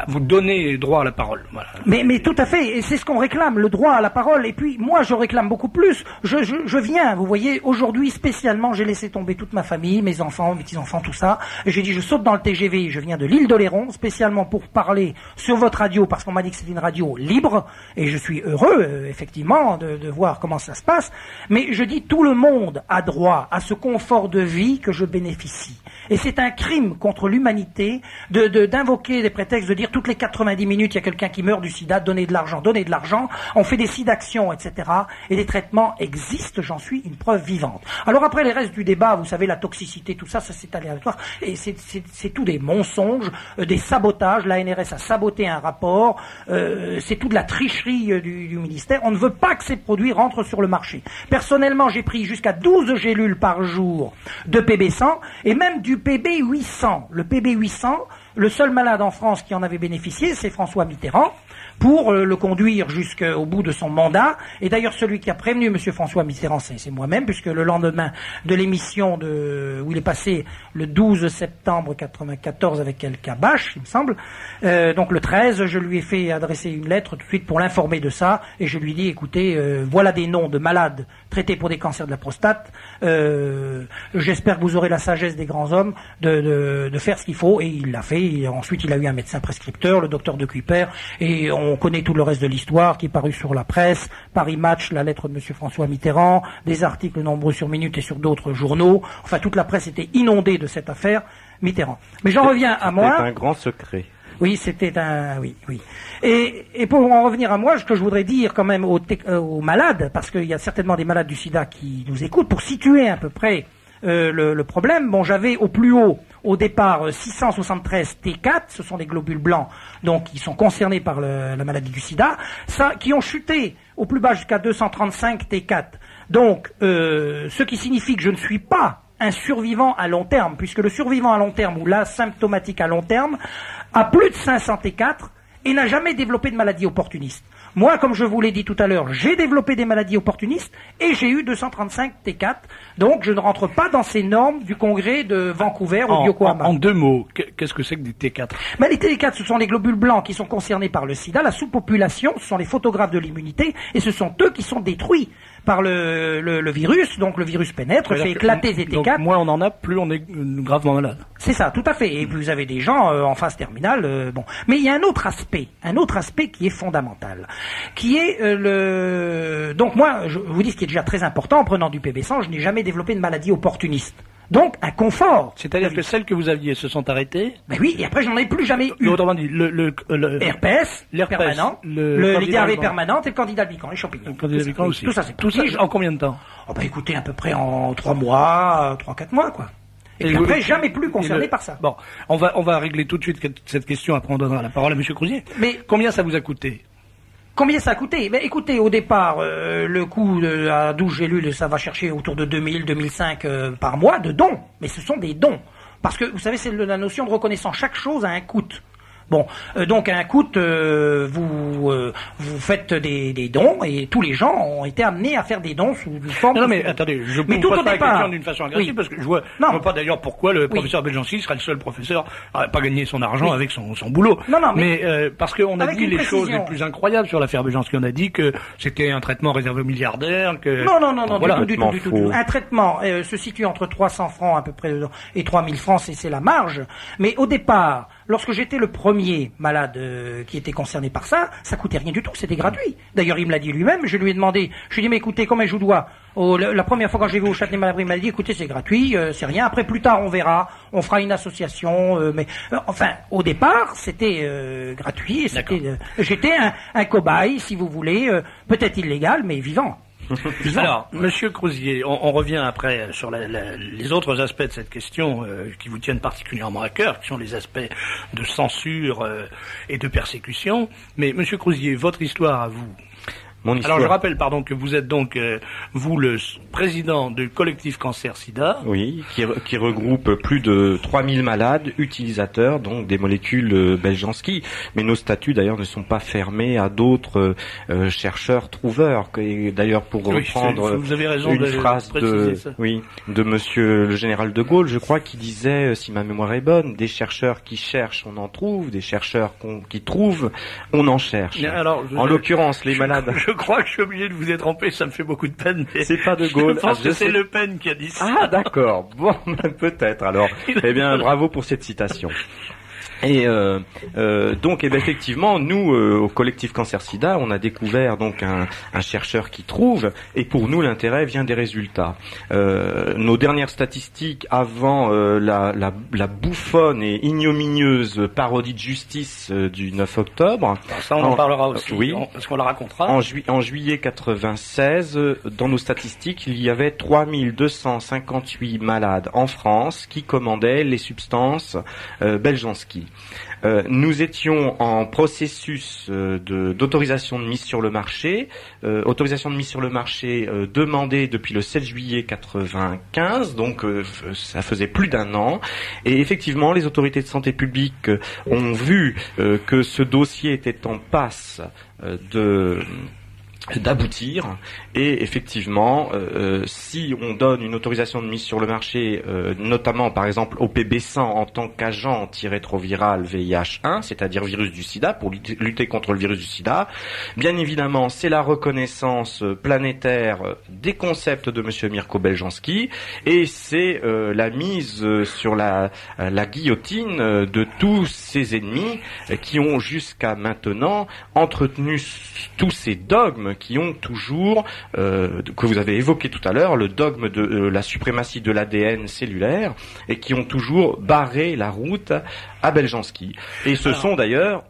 vous donner droit à la parole. Voilà. Mais tout à fait, et c'est ce qu'on réclame, le droit à la parole. Et puis moi, je réclame beaucoup plus. Je viens, vous voyez, aujourd'hui spécialement, j'ai laissé tomber toute ma famille, mes enfants, mes petits-enfants, tout ça. Et j'ai dit, je saute dans le TGV, je viens de l'île d'Oléron, spécialement pour parler sur votre radio, parce qu'on m'a dit que c'était une radio libre, et je suis heureux, effectivement, de voir comment ça se passe. Mais je dis, tout le monde a droit à ce confort de vie que je bénéficie. Et c'est un crime contre l'humanité d'invoquer des prétextes, de dire toutes les 90 minutes, il y a quelqu'un qui meurt du sida, donnez de l'argent, on fait des sidactions, etc. Et des traitements existent, j'en suis une preuve vivante. Alors après les restes du débat, vous savez, la toxicité, tout ça, c'est aléatoire, et c'est tout des mensonges, des sabotages, la NRS a saboté un rapport, c'est tout de la tricherie du ministère, on ne veut pas que ces produits rentrent sur le marché. Personnellement, j'ai pris jusqu'à 12 gélules par jour de PB100, et même du PB800. Le PB800, le seul malade en France qui en avait bénéficié, c'est François Mitterrand, pour le conduire jusqu'au bout de son mandat. Et d'ailleurs, celui qui a prévenu M. François Mitterrand, c'est moi-même, puisque le lendemain de l'émission où il est passé le 12 septembre 94 avec El Kabash, il me semble, donc le 13, je lui ai fait adresser une lettre tout de suite pour l'informer de ça, et je lui ai dit, écoutez, voilà des noms de malades traités pour des cancers de la prostate, j'espère que vous aurez la sagesse des grands hommes de faire ce qu'il faut, et il l'a fait. Et ensuite, il a eu un médecin prescripteur, le docteur de Kuiper, et on connaît tout le reste de l'histoire qui est paru sur la presse, Paris Match, la lettre de M. François Mitterrand, des articles nombreux sur Minute et sur d'autres journaux. Enfin, toute la presse était inondée de cette affaire Mitterrand. Mais j'en reviens à moi. C'était un grand secret. Oui, c'était un... Oui. Et pour en revenir à moi, ce que je voudrais dire quand même aux malades, parce qu'il y a certainement des malades du sida qui nous écoutent, pour situer à peu près le problème. Bon, j'avais au plus haut, au départ, 673 T4, ce sont des globules blancs, donc qui sont concernés par la maladie du sida, qui ont chuté au plus bas jusqu'à 235 T4. Donc, ce qui signifie que je ne suis pas un survivant à long terme, puisque le survivant à long terme ou l'asymptomatique à long terme a plus de 500 T4 et n'a jamais développé de maladie opportuniste. Moi, comme je vous l'ai dit tout à l'heure, j'ai développé des maladies opportunistes et j'ai eu 235 T4. Donc, je ne rentre pas dans ces normes du congrès de Vancouver au Yokohama. En 2 mots, qu'est-ce que c'est que des T4 ? Les T4, ce sont les globules blancs qui sont concernés par le sida. La sous-population, ce sont les photographes de l'immunité et ce sont eux qui sont détruits par le virus. Donc, le virus pénètre, fait éclater ces T4. Donc, moins on en a, plus on est gravement malade. C'est ça, tout à fait. Et vous avez des gens en phase terminale. Bon, mais il y a un autre aspect qui est fondamental, qui est Donc moi, je vous dis ce qui est déjà très important en prenant du PB100, je n'ai jamais développé de maladie opportuniste. Donc un confort. C'est-à-dire que celles que vous aviez se sont arrêtées. Ben oui, et après j'en ai plus jamais eu. Autrement dit, l'herpès permanent, l'IDRV permanente et le candidat albicans, les champignons. Le candidat albicans aussi. Tout ça, en combien de temps ? Oh ben écoutez, à peu près en 3 mois, 3-4 mois, quoi. Et puis après, jamais plus concerné par ça. Bon, on va régler tout de suite cette question, après on donnera la parole à M. Crozier. Mais combien ça vous a coûté ? Combien ça a coûté ? Ben, écoutez, au départ, le coût à 12 gélules, ça va chercher autour de 2000, 2005 par mois de dons. Mais ce sont des dons. Parce que, vous savez, c'est la notion de reconnaissance. Chaque chose a un coût. Bon, donc à un coût, vous faites des dons et tous les gens ont été amenés à faire des dons sous une forme. Non, mais attendez, je vous pose pas la question d'une façon agressive parce que je vois pas d'ailleurs pourquoi le professeur Beljanski serait le seul professeur à pas gagner son argent avec son boulot. Non, mais parce qu'on a dit les choses les plus incroyables sur l'affaire Beljanski. On a dit que c'était un traitement réservé aux milliardaires. Que non, voilà, du tout. Un traitement se situe entre 300 francs à peu près et 3000 francs, c'est la marge. Mais au départ, lorsque j'étais le premier malade qui était concerné par ça coûtait rien du tout, c'était gratuit. D'ailleurs, il me l'a dit lui-même, je lui ai demandé, je lui ai dit, mais écoutez, combien je vous dois ? La première fois quand j'ai vu au Châtenay-Malabry, il m'a dit, écoutez, c'est gratuit, c'est rien. Après, plus tard, on verra, on fera une association, enfin, au départ, c'était gratuit. J'étais un cobaye, si vous voulez, peut-être illégal, mais vivant. Alors, Monsieur Crozier, on revient après sur les autres aspects de cette question qui vous tiennent particulièrement à cœur, qui sont les aspects de censure et de persécution. Mais Monsieur Crozier, votre histoire à vous. Alors je rappelle, que vous êtes donc vous le président du collectif Cancer Sida. Oui, qui regroupe plus de 3000 malades utilisateurs donc des molécules Beljanski. Mais nos statuts d'ailleurs ne sont pas fermés à d'autres chercheurs trouveurs. Et d'ailleurs pour reprendre une phrase de Monsieur le général de Gaulle, je crois, qui disait, si ma mémoire est bonne, des chercheurs qui cherchent, on en trouve, des chercheurs qui trouvent, on en cherche. Alors, en l'occurrence, les malades. Je crois que je suis obligé de vous y tromper, ça me fait beaucoup de peine. C'est pas de Gaulle. Je pense que c'est Le Pen qui a dit ça. Ah, d'accord. Bon, peut-être alors. Eh bien, bravo pour cette citation. Et donc, effectivement, nous, au collectif Cancer Sida, on a découvert donc un chercheur qui trouve, et pour nous, l'intérêt vient des résultats. Nos dernières statistiques avant la bouffonne et ignominieuse parodie de justice du 9 octobre. Ça, on en parlera aussi, oui, parce qu'on la racontera. En juillet 96, dans nos statistiques, il y avait 3258 malades en France qui commandaient les substances Beljanski. Nous étions en processus d'autorisation de mise sur le marché, demandée depuis le 7 juillet 95, donc ça faisait plus d'1 an, et effectivement les autorités de santé publique ont vu que ce dossier était en passe d'aboutir, et effectivement si on donne une autorisation de mise sur le marché notamment par exemple au PB100 en tant qu'agent antirétroviral VIH1, c'est-à-dire virus du sida, pour lutter contre le virus du sida, bien évidemment c'est la reconnaissance planétaire des concepts de monsieur Mirko Beljanski, et c'est la mise sur la guillotine de tous ces ennemis qui ont jusqu'à maintenant entretenu tous ces dogmes qui ont toujours, que vous avez évoqué tout à l'heure, le dogme de la suprématie de l'ADN cellulaire, et qui ont toujours barré la route à Beljanski. Et ce sont d'ailleurs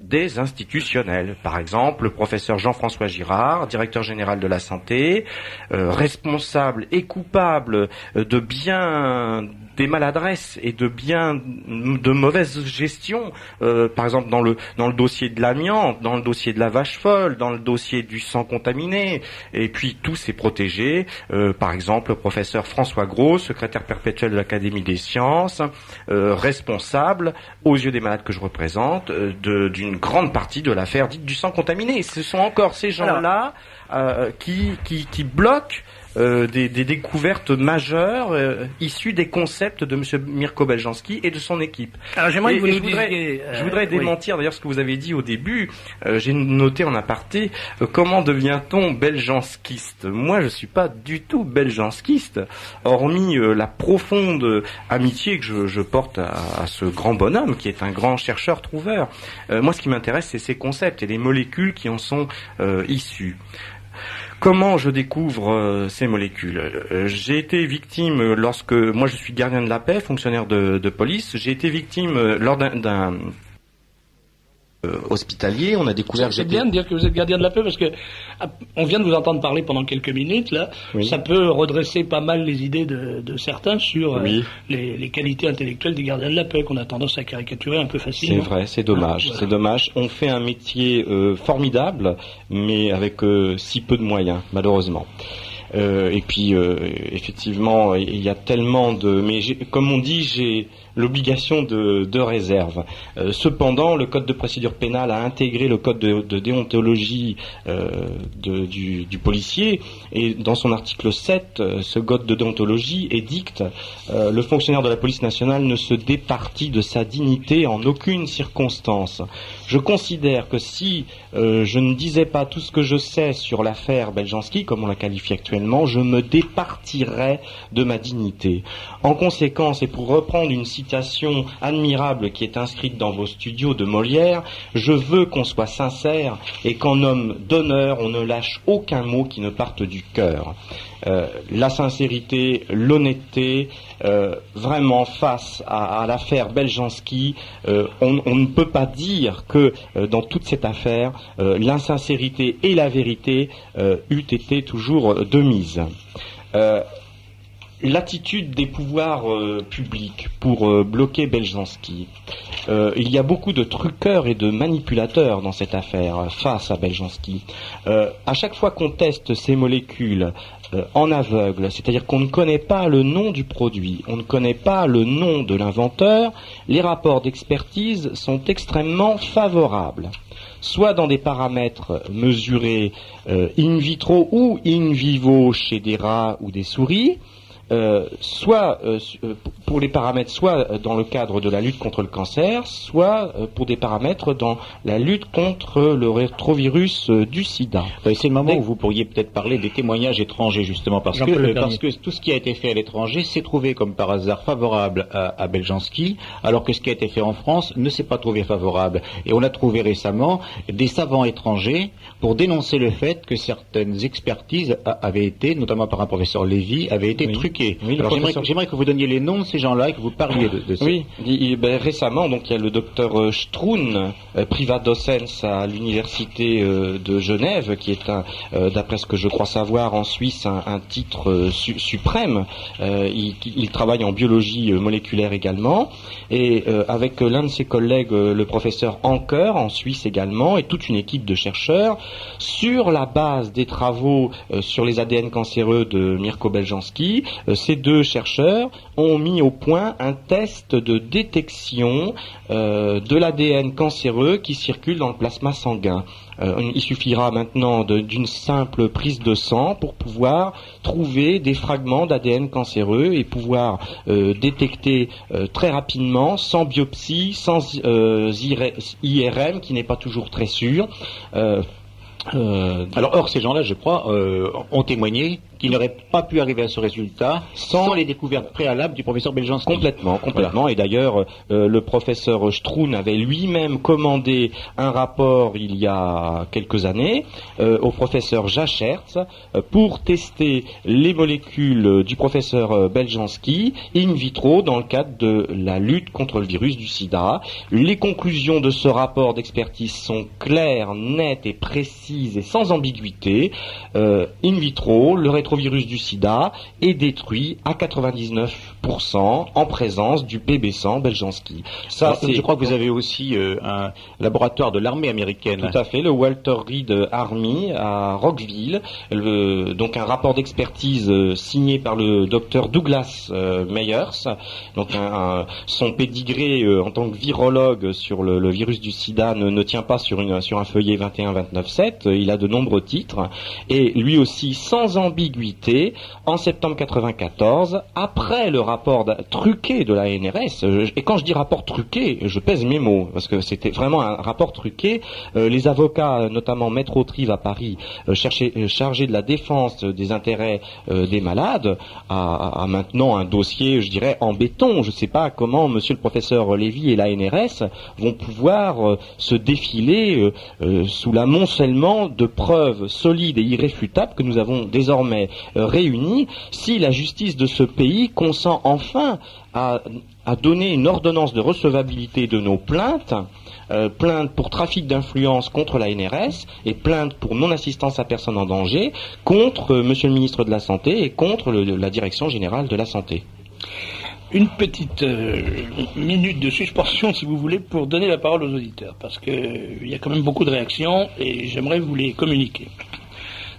des institutionnels. Par exemple, le professeur Jean-François Girard, directeur général de la santé, responsable et coupable de bien des maladresses et de mauvaise gestion, par exemple dans le dossier de l'amiante, dans le dossier de la vache folle, dans le dossier du sang contaminé, et puis tous ces protégés, par exemple le professeur François Gros, secrétaire perpétuel de l'Académie des sciences, responsable aux yeux des malades que je représente d'une grande partie de l'affaire dite du sang contaminé. Ce sont encore ces gens-là qui bloquent des découvertes majeures issues des concepts de M. Mirko Beljanski et de son équipe. Alors j'aimerais que vous nous disiez... Je voudrais démentir d'ailleurs ce que vous avez dit au début. J'ai noté en aparté comment devient-on beljanskiste. Moi je suis pas du tout beljanskiste, hormis la profonde amitié que je porte à ce grand bonhomme qui est un grand chercheur-trouveur. Moi ce qui m'intéresse c'est ces concepts et les molécules qui en sont issues. Comment je découvre ces molécules? J'ai été victime lorsque, moi je suis gardien de la paix, fonctionnaire de police, j'ai été victime lors d'un hospitalier, on a découvert... C'est bien de dire que vous êtes gardien de la paix parce que on vient de vous entendre parler pendant quelques minutes là. Oui. Ça peut redresser pas mal les idées de certains sur les qualités intellectuelles des gardiens de la paix qu'on a tendance à caricaturer un peu facilement. C'est vrai, c'est dommage, voilà. C'est dommage. On fait un métier formidable, mais avec si peu de moyens, malheureusement. Et puis effectivement, il y a tellement de... Mais comme on dit, j'ai l'obligation de réserve. Cependant, le code de procédure pénale a intégré le code de déontologie du policier, et dans son article 7, ce code de déontologie édicte le fonctionnaire de la police nationale ne se départit de sa dignité en aucune circonstance. Je considère que si je ne disais pas tout ce que je sais sur l'affaire Beljanski, comme on la qualifie actuellement, je me départirais de ma dignité. En conséquence, et pour reprendre une citation admirable qui est inscrite dans vos studios de Molière, je veux qu'on soit sincère et qu'en homme d'honneur, on ne lâche aucun mot qui ne parte du cœur. La sincérité, l'honnêteté, vraiment face à l'affaire Beljanski, on ne peut pas dire que dans toute cette affaire, l'insincérité et la vérité eût été toujours de mise. L'attitude des pouvoirs publics pour bloquer Beljanski. Il y a beaucoup de truqueurs et de manipulateurs dans cette affaire face à Beljanski. À chaque fois qu'on teste ces molécules en aveugle, c'est-à-dire qu'on ne connaît pas le nom du produit, on ne connaît pas le nom de l'inventeur, les rapports d'expertise sont extrêmement favorables. Soit dans des paramètres mesurés in vitro ou in vivo chez des rats ou des souris, soit pour les paramètres, soit dans le cadre de la lutte contre le cancer, soit pour des paramètres dans la lutte contre le rétrovirus du sida. C'est le moment où vous pourriez peut-être parler des témoignages étrangers, justement, parce que tout ce qui a été fait à l'étranger s'est trouvé comme par hasard favorable à Beljanski, alors que ce qui a été fait en France ne s'est pas trouvé favorable. Et on a trouvé récemment des savants étrangers pour dénoncer le fait que certaines expertises avaient été, notamment par un professeur Lévy, avaient été truquées. Oui, alors j'aimerais que vous donniez les noms de ces gens-là et que vous parliez de ça. Oui, récemment, donc il y a le docteur Stroun, privat docens à l'université de Genève, qui est d'après ce que je crois savoir en Suisse, un titre suprême. Il travaille en biologie moléculaire également, et avec l'un de ses collègues, le professeur Anker, en Suisse également, et toute une équipe de chercheurs, sur la base des travaux sur les ADN cancéreux de Mirko Beljanski, ces deux chercheurs ont mis au point un test de détection de l'ADN cancéreux qui circule dans le plasma sanguin. Il suffira maintenant d'une simple prise de sang pour pouvoir trouver des fragments d'ADN cancéreux et pouvoir détecter très rapidement, sans biopsie, sans IRM qui n'est pas toujours très sûr. Alors, or, ces gens-là, je crois, ont témoigné qu'il n'aurait pas pu arriver à ce résultat sans les découvertes préalables du professeur Beljanski. Complètement. Voilà. Et d'ailleurs, le professeur Stroun avait lui-même commandé un rapport il y a quelques années au professeur Jachertz pour tester les molécules du professeur Beljanski in vitro dans le cadre de la lutte contre le virus du sida. Les conclusions de ce rapport d'expertise sont claires, nettes et précises et sans ambiguïté. In vitro, le rétrovirus du sida est détruit à 99% en présence du PB100 Beljanski. Ça, je crois que vous avez aussi un laboratoire de l'armée américaine. Tout à fait, le Walter Reed Army à Rockville. Donc un rapport d'expertise signé par le docteur Douglas Meyers. Donc son pédigré en tant que virologue sur le virus du sida ne tient pas sur un feuillet 21-29-7. Il a de nombreux titres. Et lui aussi, sans ambiguïté, en septembre 94, après le rapport truqué de la NRS, et quand je dis rapport truqué, je pèse mes mots, parce que c'était vraiment un rapport truqué, les avocats, notamment Maître Autrive à Paris, chargés de la défense des intérêts des malades, a maintenant un dossier, je dirais, en béton. Je ne sais pas comment monsieur le professeur Lévy et la NRS vont pouvoir se défiler sous l'amoncellement de preuves solides et irréfutables que nous avons désormais réunies, si la justice de ce pays consent enfin à donner une ordonnance de recevabilité de nos plaintes, plainte pour trafic d'influence contre la NRS et plainte pour non-assistance à personne en danger contre monsieur le ministre de la Santé et contre la Direction générale de la Santé. Une petite minute de suspension, si vous voulez, pour donner la parole aux auditeurs, parce qu'il y a quand même beaucoup de réactions et j'aimerais vous les communiquer.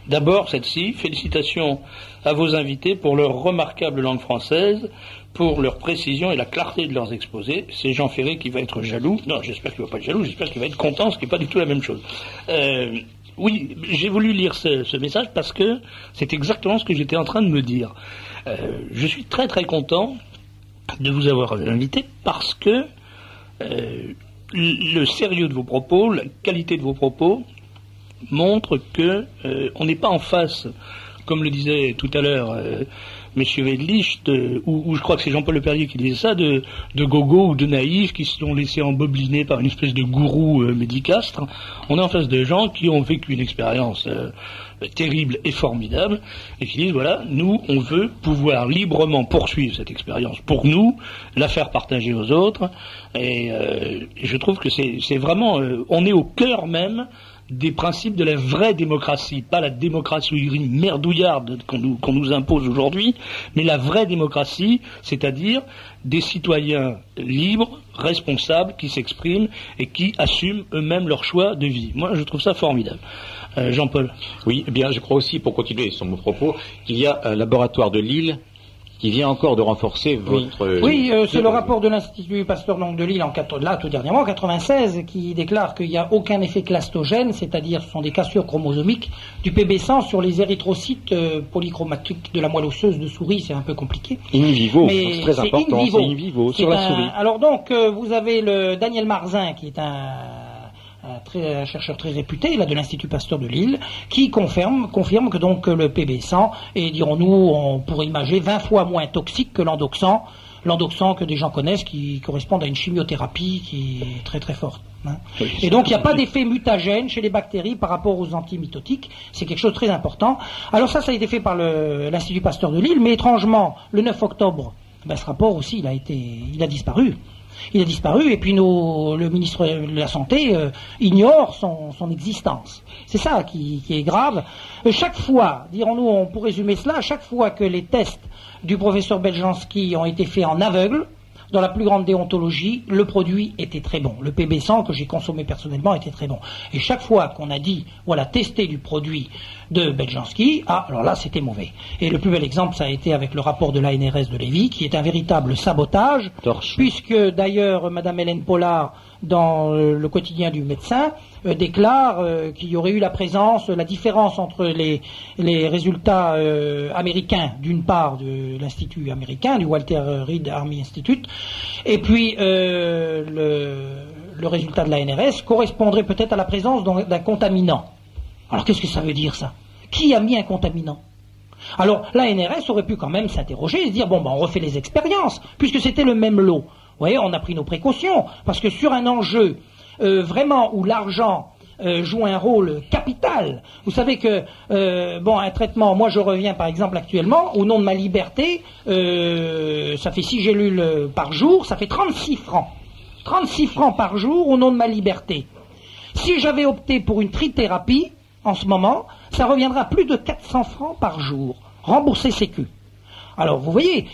D'abord, celle-ci, félicitations à vos invités pour leur remarquable langue française, pour leur précision et la clarté de leurs exposés. C'est Jean Ferré qui va être jaloux. Non, j'espère qu'il ne va pas être jaloux, j'espère qu'il va être content, ce qui n'est pas du tout la même chose. Oui, j'ai voulu lire ce message parce que c'est exactement ce que j'étais en train de me dire. Je suis très très content de vous avoir invité parce que le sérieux de vos propos, la qualité de vos propos montre que on n'est pas en face, comme le disait tout à l'heure Monsieur Wedlich, ou je crois que c'est Jean-Paul Leperrier qui disait ça, de gogo ou de naïfs qui se sont laissés embobeliner par une espèce de gourou médicastre. On est en face de gens qui ont vécu une expérience terrible et formidable, et qui disent, voilà, nous, on veut pouvoir librement poursuivre cette expérience pour nous, la faire partager aux autres, et je trouve que c'est vraiment, on est au cœur même des principes de la vraie démocratie, pas la démocratie merdouillarde qu'on nous impose aujourd'hui, mais la vraie démocratie, c'est-à-dire des citoyens libres, responsables, qui s'expriment et qui assument eux-mêmes leur choix de vie. Moi, je trouve ça formidable. Jean-Paul. Oui, eh bien, je crois aussi, pour continuer sur mon propos, qu'il y a un laboratoire de Lille qui vient encore de renforcer votre... Oui, c'est le rapport de l'Institut Pasteur de Lille, là, tout dernièrement, en 96, qui déclare qu'il n'y a aucun effet clastogène, c'est-à-dire ce sont des cassures chromosomiques du PB100 sur les érythrocytes polychromatiques de la moelle osseuse de souris. C'est un peu compliqué. In vivo, c'est très important, c'est in vivo, sur la souris. Alors donc, vous avez le Daniel Marzin, qui est un chercheur très réputé, là, de l'Institut Pasteur de Lille, qui confirme que donc le PB100 est, dirons-nous, on pourrait imaginer 20 fois moins toxique que l'endoxan que des gens connaissent, qui correspond à une chimiothérapie qui est très très forte. Hein. Oui, et donc il n'y a pas d'effet mutagène chez les bactéries par rapport aux antimitotiques, c'est quelque chose de très important. Alors ça a été fait par l'Institut Pasteur de Lille, mais étrangement, le 9 octobre, ce rapport aussi, il a disparu. Il a disparu et puis le ministre de la Santé ignore son existence. C'est ça qui est grave. Chaque fois, dirons-nous, on pourrait résumer cela, chaque fois que les tests du professeur Beljanski ont été faits en aveugle, dans la plus grande déontologie, le produit était très bon. Le PB100 que j'ai consommé personnellement était très bon. Et chaque fois qu'on a dit, voilà, tester du produit de Beljanski, alors là, c'était mauvais. Et le plus bel exemple, ça a été avec le rapport de l'ANRS de Lévy, qui est un véritable sabotage, puisque d'ailleurs, Madame Hélène Pollard, dans le quotidien du médecin, déclare qu'il y aurait eu la différence entre les résultats américains, d'une part de l'Institut américain, du Walter Reed Army Institute, et puis le résultat de la NRS correspondrait peut-être à la présence d'un contaminant. Alors qu'est-ce que ça veut dire ça? Qui a mis un contaminant? Alors, la NRS aurait pu quand même s'interroger et se dire, bon, on refait les expériences, puisque c'était le même lot. Vous voyez, on a pris nos précautions, parce que sur un enjeu vraiment où l'argent joue un rôle capital, vous savez que, un traitement, moi je reviens par exemple actuellement, au nom de ma liberté, ça fait 6 gélules par jour, ça fait 36 francs. 36 francs par jour au nom de ma liberté. Si j'avais opté pour une trithérapie, en ce moment, ça reviendra à plus de 400 francs par jour, remboursé Sécu. Alors, vous voyez,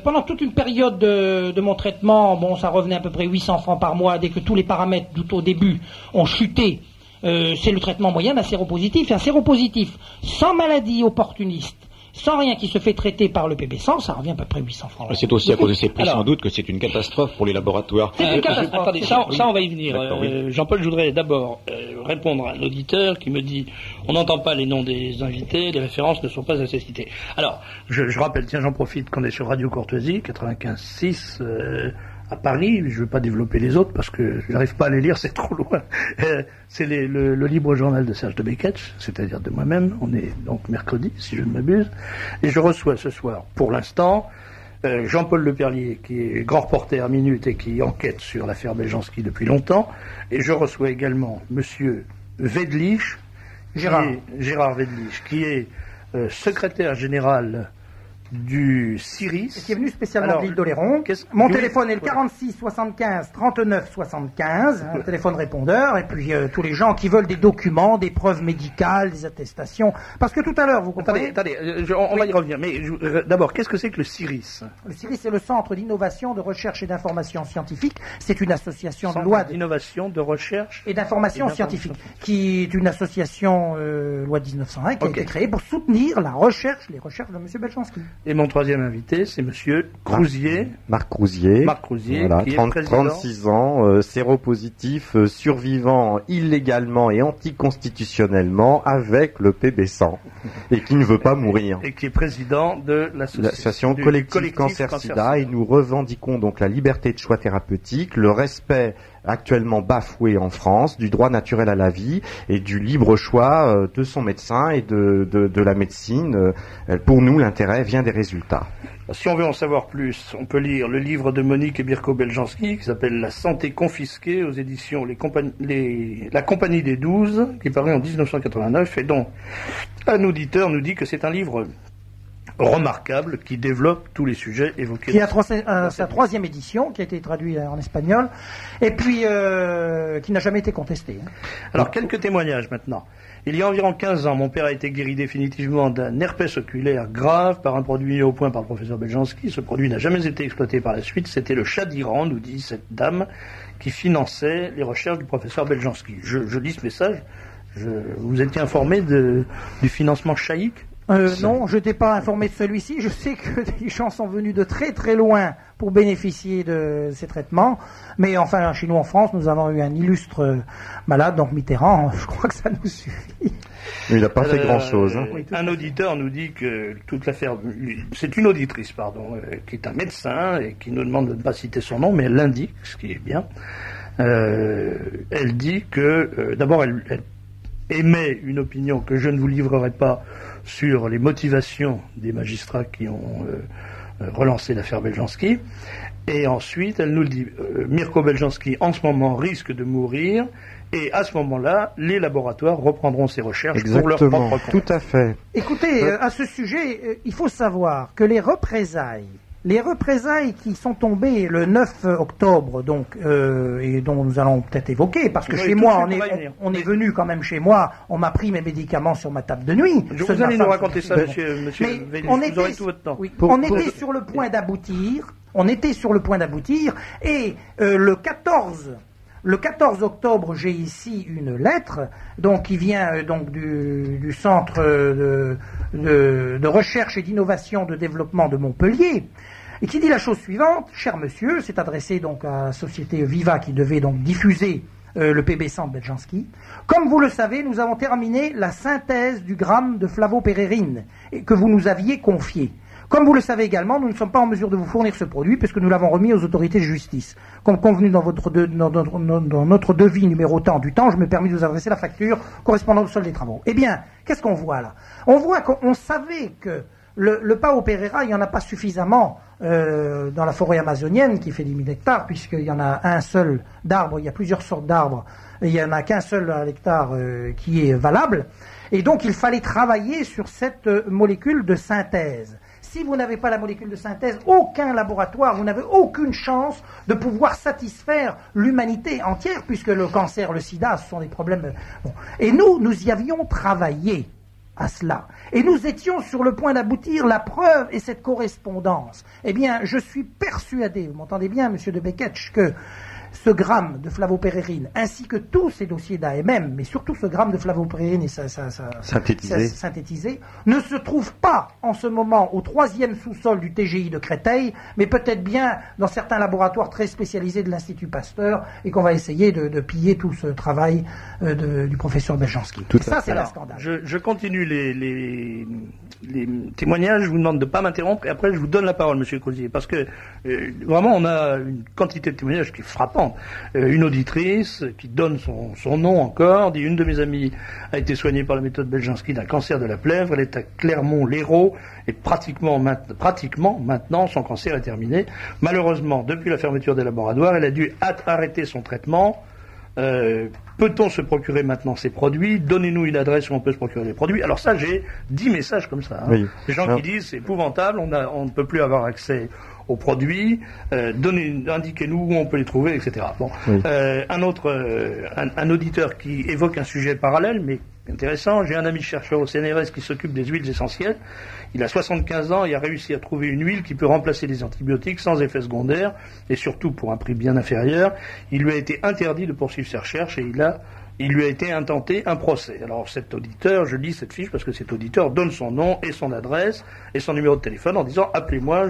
pendant toute une période de mon traitement, ça revenait à peu près 800 francs par mois, dès que tous les paramètres, tout au début, ont chuté. C'est le traitement moyen d'un séropositif. Et un séropositif sans maladie opportuniste, sans rien qui se fait traiter par le PB100, ça revient à peu près 800 francs. C'est aussi à cause de ces prix, sans doute, que c'est une catastrophe pour les laboratoires. C'est une catastrophe. Attendez, ça, on va y venir. Oui. Jean-Paul, je voudrais d'abord répondre à un auditeur qui me dit on n'entend pas les noms des invités, les références ne sont pas assez citées. Alors, je rappelle, tiens, j'en profite qu'on est sur Radio Courtoisie, 95.6 à Paris. Je ne vais pas développer les autres parce que je n'arrive pas à les lire, c'est trop loin. C'est le libre journal de Serge de Beketch, c'est-à-dire de moi-même. On est donc mercredi, si je ne m'abuse. Et je reçois ce soir, pour l'instant, Jean-Paul Leperlier, qui est grand reporter à Minute et qui enquête sur l'affaire Beljanski depuis longtemps. Et je reçois également Monsieur Wedlich, Gérard Wedlich, qui est secrétaire général du CIRIS. Et qui est venu spécialement de l'île d'Oléron. Mon téléphone est le 46 75 39 75, un téléphone répondeur, et puis tous les gens qui veulent des documents, des preuves médicales, des attestations. Parce que tout à l'heure, vous comprenez... Attendez, on va y revenir. Mais d'abord, qu'est-ce que c'est que le CIRIS? Le CIRIS, c'est le Centre d'innovation, de recherche et d'information scientifique. C'est une association de loi d'innovation, de recherche et d'information scientifique, qui est une association loi de 1901 qui a été créée pour soutenir les recherches de M. Beljanski. Et mon troisième invité, c'est Monsieur Crouzier. Marc Crouzier. Voilà, qui est 36 ans, séropositif, survivant illégalement et anticonstitutionnellement avec le PB100 et qui ne veut pas mourir. Et qui est président de l'association collective Cancer-Sida. Et nous revendiquons donc la liberté de choix thérapeutique, le respect actuellement bafoué en France du droit naturel à la vie et du libre choix de son médecin et de la médecine. Pour nous, l'intérêt vient des résultats. Si on veut en savoir plus, on peut lire le livre de Monique et Mirko Beljanski qui s'appelle La santé confisquée aux éditions La Compagnie des 12, qui paraît en 1989, et dont un auditeur nous dit que c'est un livre remarquable qui développe tous les sujets évoqués. Qui a sa troisième édition, qui a été traduite en espagnol, et puis qui n'a jamais été contesté. Alors, quelques témoignages maintenant. Il y a environ 15 ans, mon père a été guéri définitivement d'un herpès oculaire grave par un produit mis au point par le professeur Beljanski. Ce produit n'a jamais été exploité par la suite. C'était le chat d'Iran, nous dit cette dame, qui finançait les recherches du professeur Beljanski. Je lis ce message. Vous étiez informé du financement chaïque? Non, je n'étais pas informé de celui-ci. Je sais que des gens sont venus de très très loin pour bénéficier de ces traitements. Mais enfin, chez nous en France, nous avons eu un illustre malade, donc Mitterrand. Je crois que ça nous suffit. Mais il n'a pas fait grand-chose. Hein. Un auditeur nous dit que toute l'affaire... C'est une auditrice, pardon, qui est un médecin et qui nous demande de ne pas citer son nom, mais elle l'indique, ce qui est bien. Elle dit que, d'abord, elle émet une opinion que je ne vous livrerai pas sur les motivations des magistrats qui ont relancé l'affaire Beljanski. Et ensuite, elle nous le dit, Mirko Beljanski, en ce moment, risque de mourir, et à ce moment-là, les laboratoires reprendront ces recherches pour leur propre compte. Tout à fait. Écoutez, à ce sujet, il faut savoir que les représailles qui sont tombées le 9 octobre, donc, et dont nous allons peut-être évoquer, parce que chez moi, on est venu quand même chez moi, on m'a pris mes médicaments sur ma table de nuit. Vous allez nous raconter ça, monsieur Vélis, vous aurez tout votre temps. Oui, on était sur le point d'aboutir, et le 14 octobre, j'ai ici une lettre, donc qui vient donc du centre de recherche et d'innovation de développement de Montpellier, et qui dit la chose suivante: cher monsieur, c'est adressé donc à la société Viva qui devait donc diffuser le PB100 de Beljanski. Comme vous le savez, nous avons terminé la synthèse du gramme de flavopérérine que vous nous aviez confié. Comme vous le savez également, nous ne sommes pas en mesure de vous fournir ce produit puisque nous l'avons remis aux autorités de justice. Comme convenu dans notre devis numéro tant du temps, je me permets de vous adresser la facture correspondant au solde des travaux. Eh bien, qu'est-ce qu'on voit là? On voit qu'on savait que le Pao Pereira, il n'y en a pas suffisamment dans la forêt amazonienne qui fait 10 000 hectares, puisqu'il y en a un seul d'arbre, il y a plusieurs sortes d'arbres, et il n'y en a qu'un seul à l'hectare qui est valable. Et donc il fallait travailler sur cette molécule de synthèse. Si vous n'avez pas la molécule de synthèse, aucun laboratoire, vous n'avez aucune chance de pouvoir satisfaire l'humanité entière, puisque le cancer, le sida, ce sont des problèmes... Bon. Et nous y avions travaillé à cela. Et nous étions sur le point d'aboutir, la preuve et cette correspondance. Eh bien, je suis persuadé, vous m'entendez bien, monsieur de Beketch, que ce gramme de flavopérérine, ainsi que tous ces dossiers d'AMM, mais surtout ce gramme de flavopérérine synthétisé, ne se trouve pas en ce moment au 3e sous-sol du TGI de Créteil, mais peut-être bien dans certains laboratoires très spécialisés de l'Institut Pasteur, et qu'on va essayer de piller tout ce travail du professeur Beljanski. Ça, c'est un scandale. Je continue les témoignages, je vous demande de ne pas m'interrompre, et après je vous donne la parole, monsieur Cosier, parce que vraiment on a une quantité de témoignages qui est frappante. Une auditrice qui donne son nom encore, dit: une de mes amies a été soignée par la méthode Beljanski d'un cancer de la plèvre, elle est à Clermont-Lérault, et pratiquement maintenant son cancer est terminé. Malheureusement, depuis la fermeture des laboratoires, elle a dû arrêter son traitement. Peut-on se procurer maintenant ces produits? Donnez-nous une adresse où on peut se procurer les produits. Alors ça, j'ai 10 messages comme ça. Hein. Oui. Les gens qui disent: c'est épouvantable, on ne peut plus avoir accès aux produits, indiquez-nous où on peut les trouver, etc. Bon. Oui. Un auditeur qui évoque un sujet parallèle, mais intéressant. J'ai un ami chercheur au CNRS qui s'occupe des huiles essentielles. Il a 75 ans et a réussi à trouver une huile qui peut remplacer les antibiotiques sans effet secondaire, et surtout pour un prix bien inférieur. Il lui a été interdit de poursuivre ses recherches et il lui a été intenté un procès. Alors cet auditeur, je lis cette fiche parce que cet auditeur donne son nom et son adresse et son numéro de téléphone en disant: appelez-moi.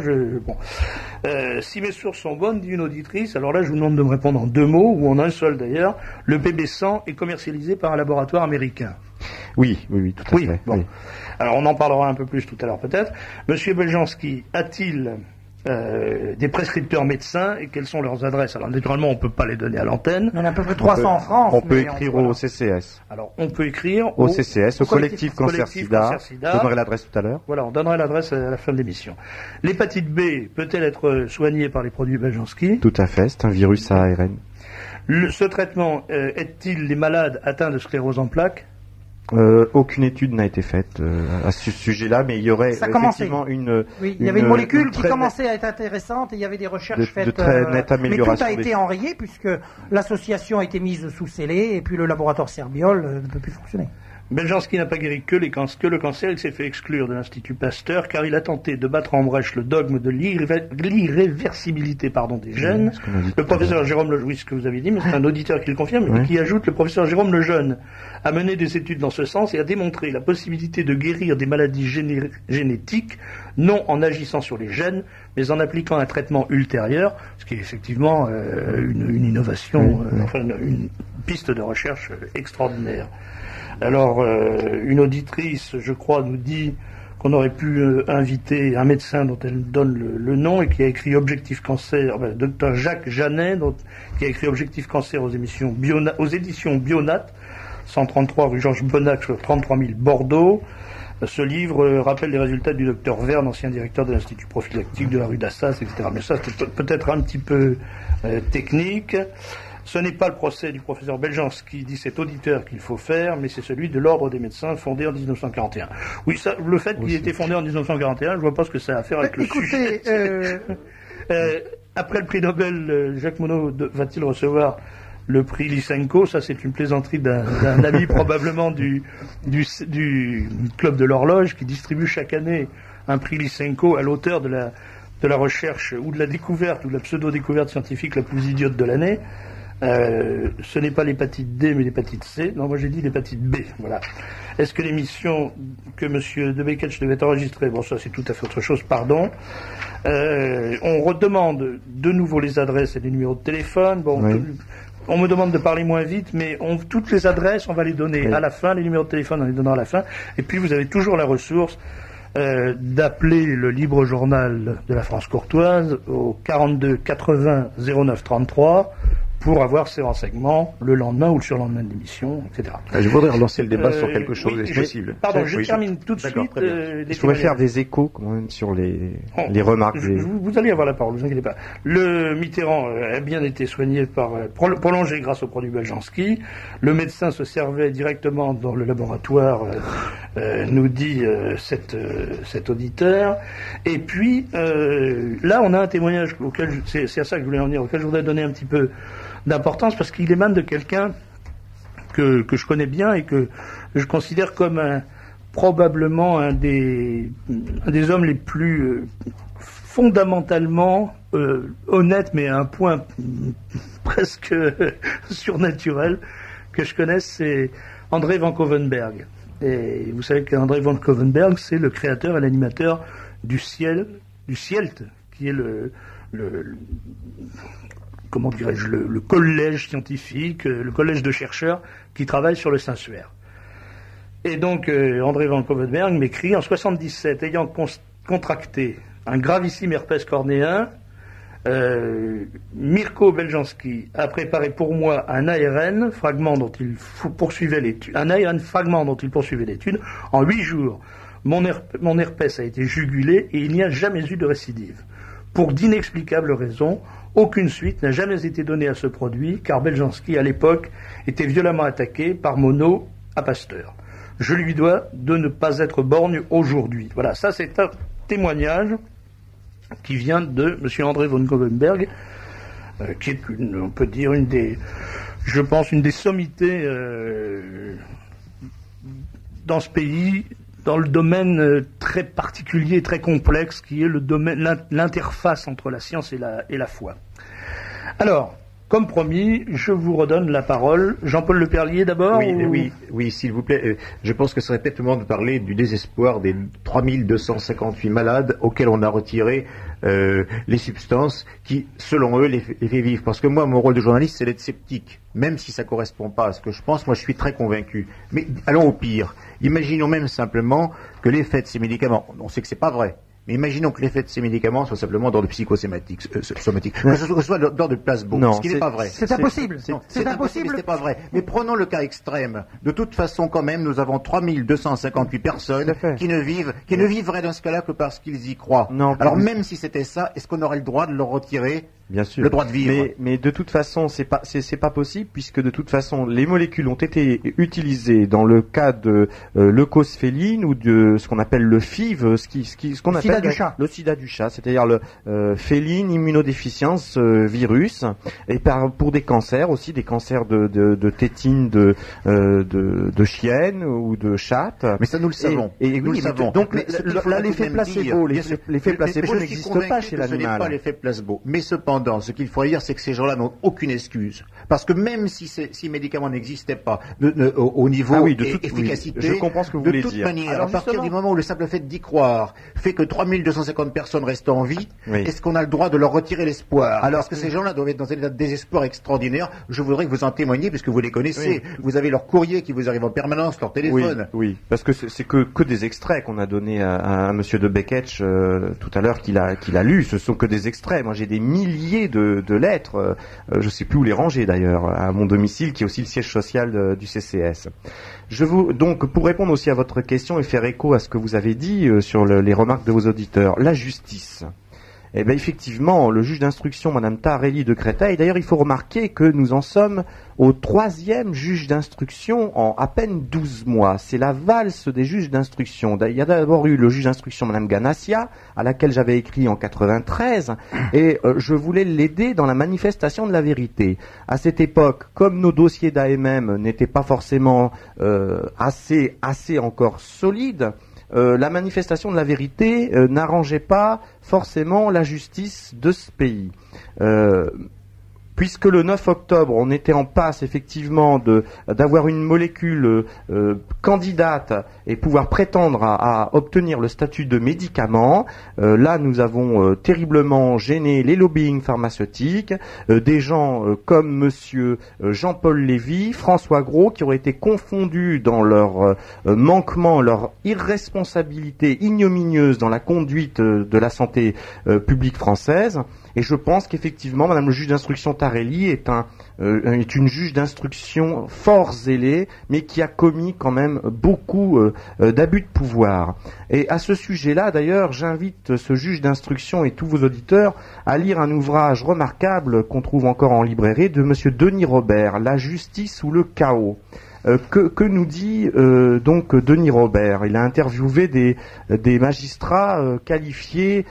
Si mes sources sont bonnes, dit une auditrice, alors là je vous demande de me répondre en 2 mots, ou en un seul d'ailleurs. Le PB100 est commercialisé par un laboratoire américain. Oui, tout à fait. Bon. Oui. Alors on en parlera un peu plus tout à l'heure peut-être. Monsieur Beljanski a-t-il des prescripteurs médecins, et quelles sont leurs adresses? Alors naturellement on ne peut pas les donner à l'antenne. Il y en a à peu près 300 en France. On peut écrire au CCS. Alors on peut écrire au CCS, au collectif Cancer Sida. Je donnerai l'adresse tout à l'heure. Voilà, on donnerait l'adresse à la fin de l'émission. L'hépatite B peut-elle être soignée par les produits Beljanski? Tout à fait, c'est un virus à ARN. Ce traitement aide-t-il les malades atteints de sclérose en plaques? Aucune étude n'a été faite à ce sujet-là, mais il y aurait effectivement il y avait une molécule qui commençait à être intéressante, et il y avait des recherches faites. De très nette amélioration. Mais tout a été enrayé puisque l'association a été mise sous scellé, et puis le laboratoire Serbiol ne peut plus fonctionner. Beljanski n'a pas guéri que le cancer, il s'est fait exclure de l'Institut Pasteur car il a tenté de battre en brèche le dogme de l'irréversibilité des gènes. Le professeur Jérôme Lejeune, ce que vous avez dit, mais c'est un auditeur qui le confirme, et qui ajoute: le professeur Jérôme Lejeune a mené des études dans ce sens et a démontré la possibilité de guérir des maladies génétiques, non en agissant sur les gènes, mais en appliquant un traitement ultérieur, ce qui est effectivement une innovation, une piste de recherche extraordinaire. Alors, une auditrice, je crois, nous dit qu'on aurait pu inviter un médecin dont elle donne le nom et qui a écrit Objectif Cancer, Dr Jacques Janet, qui a écrit Objectif Cancer aux éditions Bionat, 133 rue Georges Bonnac, sur 33 000 Bordeaux. Ce livre rappelle les résultats du docteur Verne, ancien directeur de l'Institut prophylactique de la rue d'Assas, etc. Mais ça, c'est peut-être un petit peu technique. Ce n'est pas le procès du professeur Beljanski, dit cet auditeur, qu'il faut faire, mais c'est celui de l'Ordre des médecins fondé en 1941. Oui, ça, le fait qu'il ait été fondé en 1941, je vois pas ce que ça a à faire avec le sujet. Après le prix Nobel, Jacques Monod va-t-il recevoir le prix Lysenko? Ça, c'est une plaisanterie d'un ami probablement du club de l'horloge, qui distribue chaque année un prix Lysenko à l'auteur de la recherche ou de la découverte ou de la pseudo-découverte scientifique la plus idiote de l'année. Ce n'est pas l'hépatite D mais l'hépatite C. Non, moi j'ai dit l'hépatite B. Voilà. Est-ce que l'émission que M. de Beketch devait enregistrer, bon ça c'est tout à fait autre chose, pardon. On redemande de nouveau les adresses et les numéros de téléphone. Bon, on me demande de parler moins vite, mais toutes les adresses on va les donner à la fin, les numéros de téléphone on les donnera à la fin. Et puis vous avez toujours la ressource d'appeler le libre journal de la France courtoise au 42 80 09 33 pour avoir ces renseignements le lendemain ou le surlendemain de l'émission, etc. Je voudrais relancer le débat sur quelque chose, est-ce possible? Pardon, je termine tout de suite. Je pourrais faire des échos quand même sur les remarques. Vous allez avoir la parole, ne vous inquiétez pas. Le Mitterrand a bien été soigné prolongé grâce au produit Beljanski. Le médecin se servait directement dans le laboratoire, nous dit cet auditeur. Et puis, là, on a un témoignage c'est à ça que je voulais en venir, auquel je voudrais donner un petit peu d'importance, parce qu'il émane de quelqu'un que je connais bien et que je considère comme probablement un des hommes les plus fondamentalement honnêtes, mais à un point presque surnaturel que je connaisse, c'est André Van Covenberg. Et vous savez qu'André Van Covenberg, c'est le créateur et l'animateur du CIELT, qui est comment dirais-je, le collège scientifique, le collège de chercheurs qui travaille sur le sensuaire. Et donc, André Van Covenberg m'écrit, en 77, ayant contracté un gravissime herpès cornéen, Mirko Beljanski a préparé pour moi un ARN fragment dont il poursuivait l'étude. En 8 jours, mon herpès a été jugulé et il n'y a jamais eu de récidive. Pour d'inexplicables raisons, aucune suite n'a jamais été donnée à ce produit, car Beljanski, à l'époque, était violemment attaqué par Monod à Pasteur. Je lui dois de ne pas être borgne aujourd'hui. Voilà, ça c'est un témoignage qui vient de M. André von Covenberg, qui est, on peut dire, une des sommités dans ce pays, dans le domaine très particulier, très complexe, qui est l'interface entre la science et la foi. Alors, comme promis, je vous redonne la parole. Jean-Paul Le Perlier d'abord. Oui, s'il vous plaît. Je pense que ce serait peut-être le moment de parler du désespoir des 3258 malades auxquels on a retiré les substances qui, selon eux, les fait vivre. Parce que moi, mon rôle de journaliste, c'est d'être sceptique. Même si ça ne correspond pas à ce que je pense, moi je suis très convaincu. Mais allons au pire. Imaginons même simplement que l'effet de ces médicaments, on sait que c'est pas vrai, mais imaginons que l'effet de ces médicaments soit simplement d'ordre psychosomatique, que ce soit d'ordre de placebo, ce qui n'est pas vrai. C'est impossible. C'est impossible, ce n'est pas vrai. Mais prenons le cas extrême. De toute façon, quand même, nous avons 3258 personnes qui ne vivraient dans ce cas-là que parce qu'ils y croient. Non, alors même si c'était ça, est-ce qu'on aurait le droit de leur retirer Bien sûr. le droit de vivre? Mais de toute façon, c'est pas possible, puisque de toute façon, les molécules ont été utilisées dans le cas de leucosphéline ou de ce qu'on appelle le FIV, ce qu'on appelle le sida du chat, c'est-à-dire le féline immunodéficience virus, et pour des cancers aussi, des cancers de tétine de chienne ou de chatte. Mais ça nous le savons. Et nous le savons. Donc là, l'effet placebo, l'effet placebo n'existe pas chez l'animal. Ce n'est pas l'effet placebo. Mais cependant, ce qu'il faut dire, c'est que ces gens-là n'ont aucune excuse. Parce que même si ces médicaments n'existaient pas au niveau efficacité, je comprends ce que vous voulez dire. De toute manière, alors, à partir du moment où le simple fait d'y croire fait que 3250 personnes restent en vie, est-ce qu'on a le droit de leur retirer l'espoir? Parce que ces gens-là doivent être dans un état de désespoir extraordinaire. Je voudrais que vous en témoigniez, puisque vous les connaissez. Oui. Vous avez leur courrier qui vous arrive en permanence, leur téléphone. Oui, parce que c'est que des extraits qu'on a donnés à Monsieur de Beketch tout à l'heure qu'il a lu. Ce sont que des extraits. Moi, j'ai des milliers de lettres. Je sais plus où les ranger d'ailleurs, à mon domicile, qui est aussi le siège social du CCS. Donc, pour répondre aussi à votre question et faire écho à ce que vous avez dit sur les remarques de vos auditeurs, la justice. Eh bien, effectivement, le juge d'instruction, Madame Tahareli de Créteil, d'ailleurs, il faut remarquer que nous en sommes au 3e juge d'instruction en à peine 12 mois. C'est la valse des juges d'instruction. Il y a d'abord eu le juge d'instruction, Madame Ganassia, à laquelle j'avais écrit en 93, et je voulais l'aider dans la manifestation de la vérité. À cette époque, comme nos dossiers d'AMM n'étaient pas forcément assez encore solides, la manifestation de la vérité n'arrangeait pas forcément la justice de ce pays. puisque le 9 octobre, on était en passe effectivement d'avoir une molécule candidate et pouvoir prétendre à obtenir le statut de médicament. Là, nous avons terriblement gêné les lobbying pharmaceutiques, des gens comme monsieur Jean-Paul Lévy, François Gros, qui auraient été confondus dans leur manquement, leur irresponsabilité ignominieuse dans la conduite de la santé publique française. Et je pense qu'effectivement, Madame le juge d'instruction Tarelli est une juge d'instruction fort zélée, mais qui a commis quand même beaucoup d'abus de pouvoir. Et à ce sujet-là, d'ailleurs, j'invite ce juge d'instruction et tous vos auditeurs à lire un ouvrage remarquable qu'on trouve encore en librairie de Monsieur Denis Robert, La justice ou le chaos. Que nous dit donc Denis Robert? Il a interviewé des magistrats qualifiés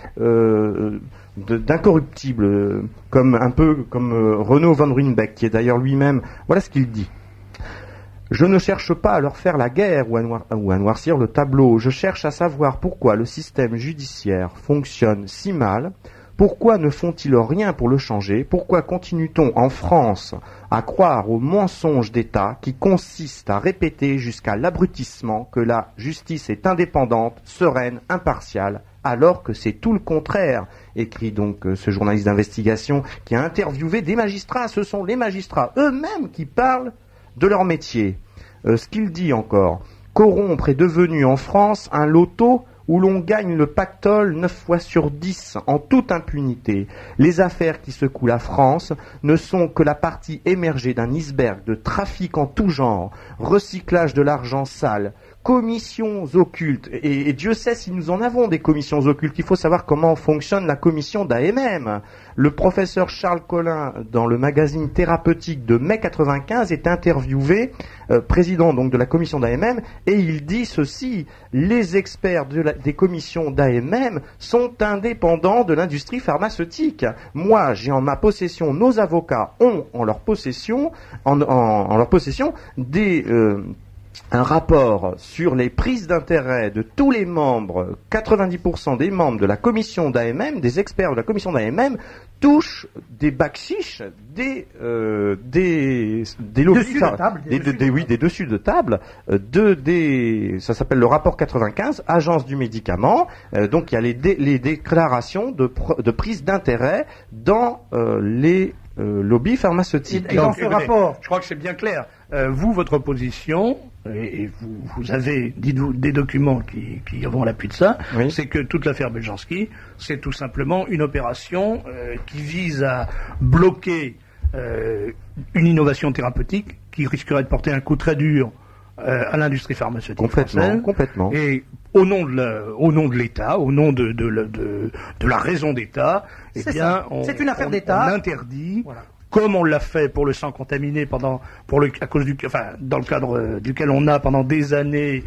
d'incorruptibles, un peu comme Renaud van Ruynbeck, qui est d'ailleurs lui-même. Voilà ce qu'il dit. Je ne cherche pas à leur faire la guerre ou à noircir le tableau. Je cherche à savoir pourquoi le système judiciaire fonctionne si mal. Pourquoi ne font-ils rien pour le changer? Pourquoi continue-t-on en France à croire au mensonge d'État qui consiste à répéter jusqu'à l'abrutissement que la justice est indépendante, sereine, impartiale, alors que c'est tout le contraire, écrit donc ce journaliste d'investigation qui a interviewé des magistrats. Ce sont les magistrats eux-mêmes qui parlent de leur métier. Ce qu'il dit encore, corrompre est devenu en France un loto où l'on gagne le pactole 9 fois sur 10 en toute impunité. Les affaires qui secouent la France ne sont que la partie émergée d'un iceberg de trafic en tout genre, recyclage de l'argent sale, commissions occultes, et Dieu sait si nous en avons des commissions occultes. Il faut savoir comment fonctionne la commission d'AMM. Le professeur Charles Collin, dans le magazine thérapeutique de mai 95, est interviewé, président donc de la commission d'AMM, et il dit ceci: les experts des commissions d'AMM sont indépendants de l'industrie pharmaceutique. Moi, j'ai en ma possession, nos avocats ont en leur possession, un rapport sur les prises d'intérêt de tous les membres, 90% des membres de la commission d'AMM, des experts de la commission d'AMM, touchent des bakchiches, des lobbies, des dessus de table, ça s'appelle le rapport 95, agence du médicament. Donc il y a les déclarations de prise d'intérêt dans les lobbies pharmaceutiques. Et dans ce rapport, je crois que c'est bien clair. Vous, votre position, et vous avez, dites-vous, des documents qui vont à l'appui de ça, oui. C'est que toute l'affaire Beljanski, c'est tout simplement une opération qui vise à bloquer une innovation thérapeutique qui risquerait de porter un coup très dur à l'industrie pharmaceutique française. Complètement. Et au nom de l'État, au nom de la raison d'État, c'est une affaire d'État. On interdit. Voilà. Comme on l'a fait pour le sang contaminé dans le cadre duquel on a pendant des années,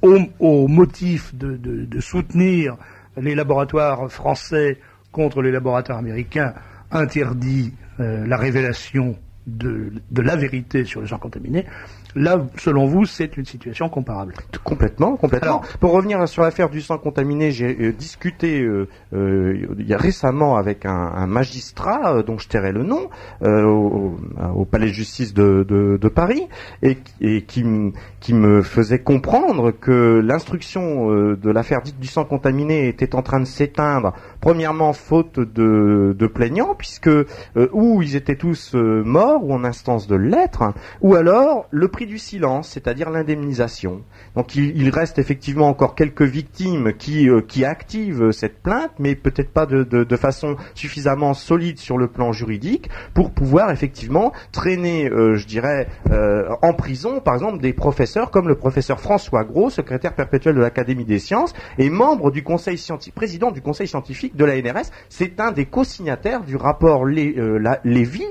au motif de soutenir les laboratoires français contre les laboratoires américains, interdit la révélation de la vérité sur le sang contaminé. Là, selon vous, c'est une situation comparable. Complètement. Alors, pour revenir sur l'affaire du sang contaminé, j'ai discuté il y a récemment avec un magistrat dont je tairai le nom au palais de justice de Paris et qui me faisait comprendre que l'instruction de l'affaire dite du sang contaminé était en train de s'éteindre. Premièrement, faute de plaignants, puisque ou ils étaient tous morts ou en instance de l'être, ou alors le prix du silence, c'est-à-dire l'indemnisation. Donc il reste effectivement encore quelques victimes qui activent cette plainte, mais peut-être pas de façon suffisamment solide sur le plan juridique pour pouvoir effectivement traîner, en prison, par exemple, des professeurs comme le professeur François Gros, secrétaire perpétuel de l'Académie des sciences et membre du conseil scientifique, président du conseil scientifique de la NRS. C'est un des co-signataires du rapport Lévy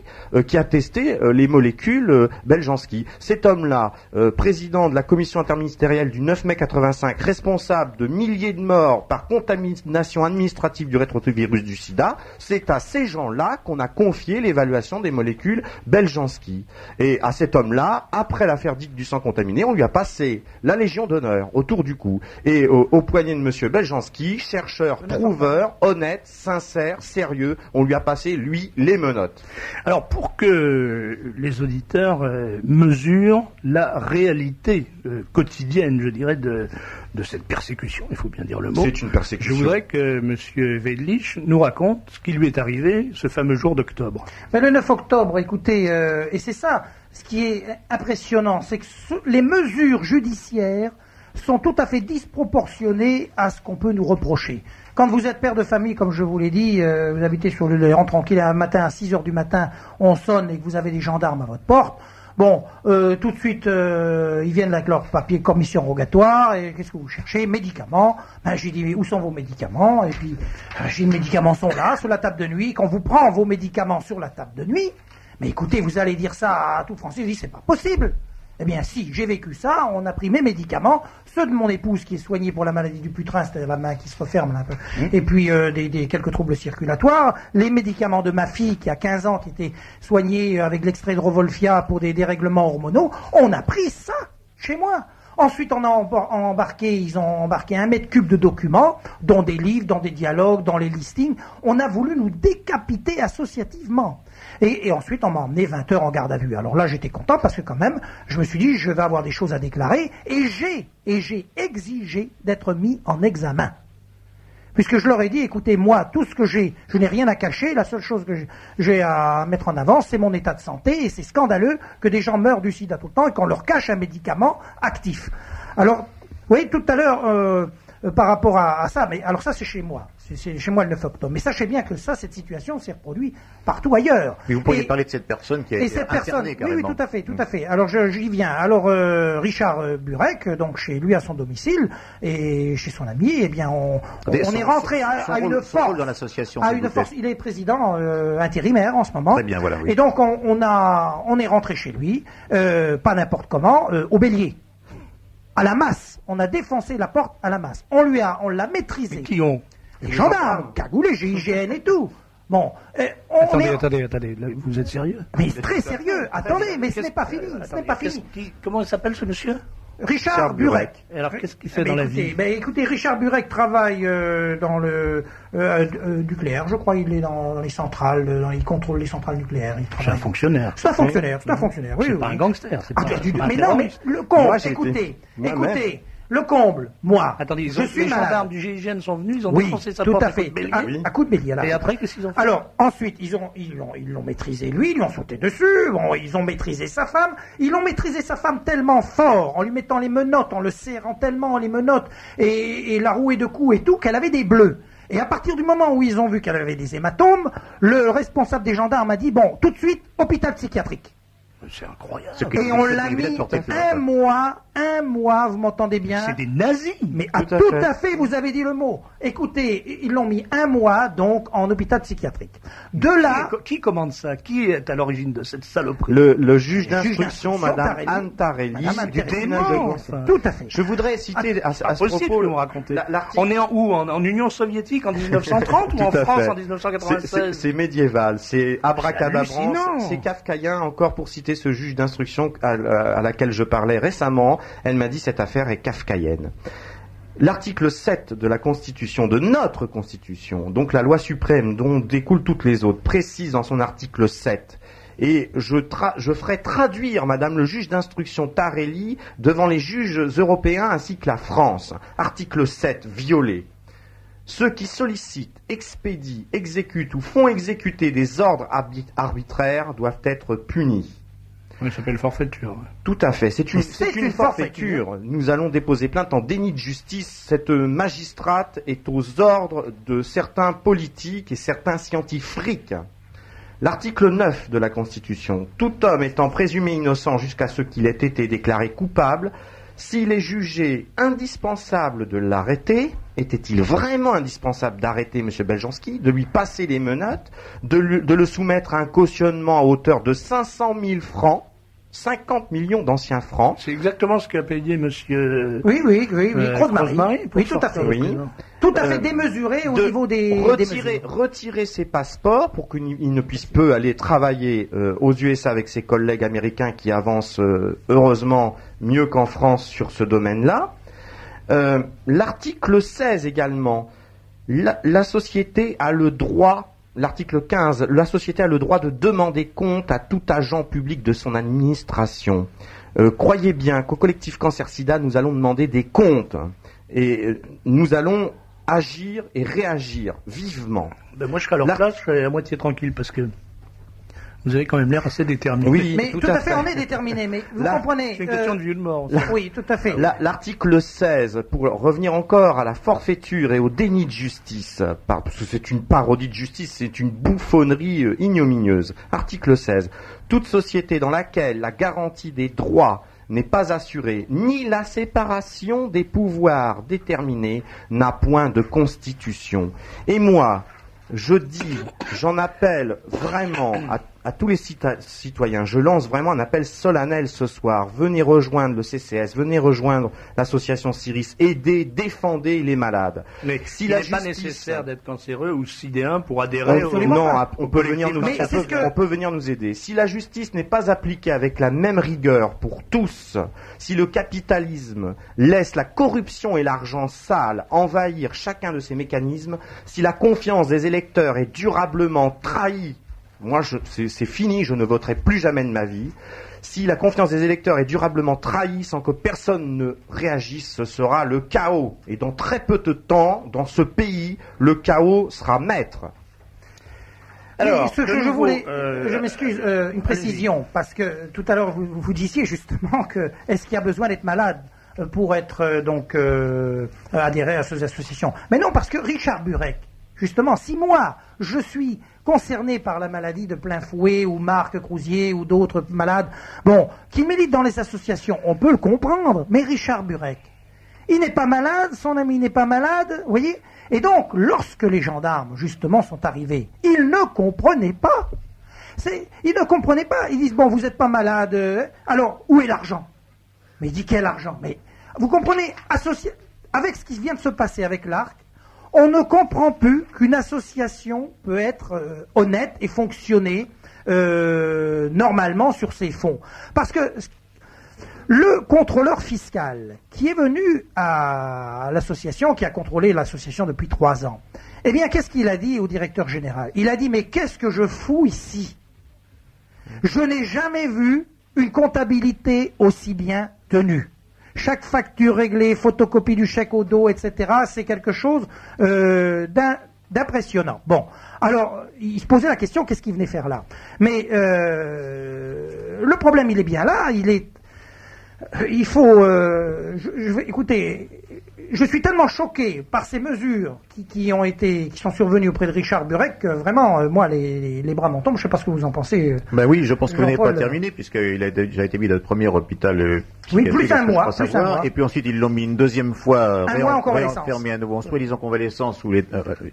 qui attestait testé les molécules Beljanski. Cet homme-là, président de la commission interministérielle du 9 mai 85, responsable de milliers de morts par contamination administrative du rétrovirus du sida, c'est à ces gens-là qu'on a confié l'évaluation des molécules Beljanski. Et à cet homme-là, après l'affaire dite du sang contaminé, on lui a passé la Légion d'honneur autour du cou. Et au poignet de monsieur Beljanski, chercheur, trouveur, honnête, sincère, sérieux, on lui a passé, lui, les menottes. Alors, pour que les auditeurs mesurent la réalité quotidienne, je dirais, de cette persécution, il faut bien dire le mot. C'est une persécution. Je voudrais que M. Weidlich nous raconte ce qui lui est arrivé ce fameux jour d'octobre. Mais le 9 octobre, écoutez, et c'est ça, ce qui est impressionnant, c'est que les mesures judiciaires sont tout à fait disproportionnées à ce qu'on peut nous reprocher. Quand vous êtes père de famille, comme je vous l'ai dit, vous habitez sur le rang tranquille, un matin à 6 heures du matin, on sonne et que vous avez des gendarmes à votre porte, bon, tout de suite, ils viennent avec leur papier commission rogatoire, et qu'est-ce que vous cherchez? Médicaments. Ben, j'ai dit, mais où sont vos médicaments? Et puis, j'ai dit, les médicaments sont là, sur la table de nuit. Quand vous prend vos médicaments sur la table de nuit, mais écoutez, vous allez dire ça à tout Français, je dis, c'est pas possible. Eh bien, si, j'ai vécu ça, on a pris mes médicaments, ceux de mon épouse qui est soignée pour la maladie du putrin, c'est-à-dire la main qui se referme un peu, et puis quelques troubles circulatoires, les médicaments de ma fille qui a 15 ans, qui était soignée avec l'extrait de Rovolfia pour des dérèglements hormonaux, on a pris ça chez moi. Ensuite, on a ils ont embarqué 1 mètre cube de documents, dont des livres, dont des dialogues, dans les listings. On a voulu nous décapiter associativement. Et ensuite, on m'a emmené 20 heures en garde à vue. Alors là, j'étais content parce que quand même, je me suis dit, je vais avoir des choses à déclarer. Et j'ai exigé d'être mis en examen. Puisque je leur ai dit, écoutez, moi, tout ce que je n'ai rien à cacher. La seule chose que j'ai à mettre en avant, c'est mon état de santé. Et c'est scandaleux que des gens meurent du sida tout le temps et qu'on leur cache un médicament actif. Alors, vous voyez, tout à l'heure, par rapport à ça, mais alors ça, c'est chez moi. C'est chez moi le 9 octobre. Mais sachez bien que ça, cette situation s'est reproduite partout ailleurs. Mais vous pourriez parler de cette personne qui a été internée carrément. Oui, tout à fait, tout à fait. Alors j'y viens. Alors Richard Burek, donc chez lui à son domicile et chez son ami, eh bien on est rentré à une force. Dans l'association. À une force. Il est président intérimaire en ce moment. Très bien, voilà. Oui. Et donc on est rentré chez lui, pas n'importe comment, au bélier. À la masse. On a défoncé la porte à la masse. On l'a maîtrisé. Mais qui ont? Les gendarmes, cagoulés, GIGN et tout. Bon, attendez, là, vous êtes sérieux? Mais très sérieux. Attendez, mais ce n'est pas fini. Ce n'est pas fini. Comment s'appelle ce monsieur? Richard Burek. Alors qu'est-ce qu'il fait dans la vie? Écoutez, Richard Burek travaille dans le nucléaire, je crois. Il est dans les centrales, il contrôle les centrales nucléaires. C'est un fonctionnaire. C'est un fonctionnaire, oui. C'est pas un gangster. Mais non, mais le comble, écoutez, le comble, moi. Attendez, je suis les gendarmes du GIGN sont venus, ils ont défoncé sa porte à fait. À coup de bélier. Et après, qu'est-ce qu'ils ont fait? Alors, ensuite, ils l'ont maîtrisé lui, ils lui ont sauté dessus, bon, ils ont maîtrisé sa femme, ils l'ont maîtrisé sa femme tellement fort, en lui mettant les menottes, en le serrant tellement les menottes, et la rouée de coups et tout, qu'elle avait des bleus. Et à partir du moment où ils ont vu qu'elle avait des hématomes, le responsable des gendarmes a dit, bon, tout de suite, hôpital psychiatrique. C'est incroyable. Et on l'a mis un mois, vous m'entendez bien? C'est des nazis. Mais tout à fait, vous avez dit le mot. Écoutez, ils l'ont mis 1 mois, donc, en hôpital psychiatrique. De là... Qui commande ça? Qui est à l'origine de cette saloperie? Le juge d'instruction, Madame Anne Tarelli, du tribunal de Gonzague. Tout à fait. Je voudrais citer à ce propos... Vous raconter. On est où? En Union soviétique en 1930 ou en France en 1996? C'est médiéval, c'est abracadabrant, c'est kafkaïen, encore pour citer ce juge d'instruction à laquelle je parlais récemment. Elle m'a dit cette affaire est kafkaïenne. L'article 7 de la Constitution, de notre Constitution, donc la loi suprême dont découlent toutes les autres, précise dans son article 7, et je ferai traduire Madame le juge d'instruction Tarelli devant les juges européens ainsi que la France. Article 7, violé. Ceux qui sollicitent, expédient, exécutent ou font exécuter des ordres arbitraires doivent être punis. Oui, ça s'appelle forfaiture. Tout à fait, c'est une forfaiture. Nous allons déposer plainte en déni de justice. Cette magistrate est aux ordres de certains politiques et certains scientifiques. L'article 9 de la Constitution. Tout homme étant présumé innocent jusqu'à ce qu'il ait été déclaré coupable, s'il est jugé indispensable de l'arrêter était-il vraiment indispensable d'arrêter M. Beljanski, de lui passer les menottes, de le soumettre à un cautionnement à hauteur de 500 000 francs, 50 millions d'anciens francs. C'est exactement ce qu'a payé monsieur... Oui, Croze-Marie. Oui, tout à fait. Oui. Tout à fait démesuré au niveau des retirer ses passeports pour qu'il ne puisse plus aller travailler aux USA avec ses collègues américains qui avancent heureusement mieux qu'en France sur ce domaine-là. L'article 16 également, la société a le droit... L'article 15, la société a le droit de demander compte à tout agent public de son administration. Croyez bien qu'au collectif Cancer-Sida, nous allons demander des comptes. Et nous allons agir et réagir vivement. Ben moi, je serai à leur place, je serai à moitié tranquille, parce que vous avez quand même l'air assez déterminé. Oui, mais tout à fait, on est déterminé. Mais vous comprenez. C'est une question de vie ou de mort. Oui, tout à fait. L'article 16, pour revenir encore à la forfaiture et au déni de justice, parce que c'est une parodie de justice, c'est une bouffonnerie ignominieuse. Article 16. Toute société dans laquelle la garantie des droits n'est pas assurée, ni la séparation des pouvoirs déterminés n'a point de constitution. Et moi, j'en appelle vraiment à tous les citoyens, je lance vraiment un appel solennel ce soir. Venez rejoindre le CCS, venez rejoindre l'association Ciris, aidez, défendez les malades. Mais il n'est pas nécessaire d'être cancéreux ou sidéen pour adhérer on peut venir nous aider. Si la justice n'est pas appliquée avec la même rigueur pour tous, si le capitalisme laisse la corruption et l'argent sale envahir chacun de ces mécanismes, si la confiance des électeurs est durablement trahie, moi, c'est fini, je ne voterai plus jamais de ma vie. Si la confiance des électeurs est durablement trahie sans que personne ne réagisse, ce sera le chaos. Et dans très peu de temps, dans ce pays, le chaos sera maître. Alors, ce que je voulais, je m'excuse, une précision, parce que tout à l'heure vous disiez justement que est-ce qu'il y a besoin d'être malade pour être adhérer à ces associations? Mais non, parce que Richard Burek, justement, si moi je suis concerné par la maladie de plein fouet, ou Marc Crousier, ou d'autres malades, qui militent dans les associations, on peut le comprendre, mais Richard Burek, il n'est pas malade, son ami n'est pas malade, vous voyez? Et donc, lorsque les gendarmes, justement, sont arrivés, ils ne comprenaient pas. Ils ne comprenaient pas. Ils disent, vous n'êtes pas malade, alors, où est l'argent? Mais il dit, quel argent? Mais, vous comprenez, avec ce qui vient de se passer avec l'ARC, on ne comprend plus qu'une association peut être honnête et fonctionner normalement sur ses fonds. Parce que le contrôleur fiscal qui est venu à l'association, qui a contrôlé l'association depuis 3 ans, eh bien, qu'est-ce qu'il a dit au directeur général? Il a dit, mais qu'est-ce que je fous ici? Je n'ai jamais vu une comptabilité aussi bien tenue. Chaque facture réglée, photocopie du chèque au dos, etc., c'est quelque chose d'impressionnant. Bon, alors, il se posait la question, qu'est-ce qu'il venait faire là? Mais le problème, il est bien là, il faut... écoutez, je suis tellement choqué par ces mesures qui sont survenues auprès de Richard Burek que vraiment, moi, les bras m'en tombent. Je ne sais pas ce que vous en pensez. Ben oui, je pense que vous n'avez pas terminé, puisqu'il a déjà été mis dans le premier hôpital. Oui, plus un mois. Et puis ensuite, ils l'ont mis une deuxième fois, réenfermé à nouveau en soi-disant convalescence, où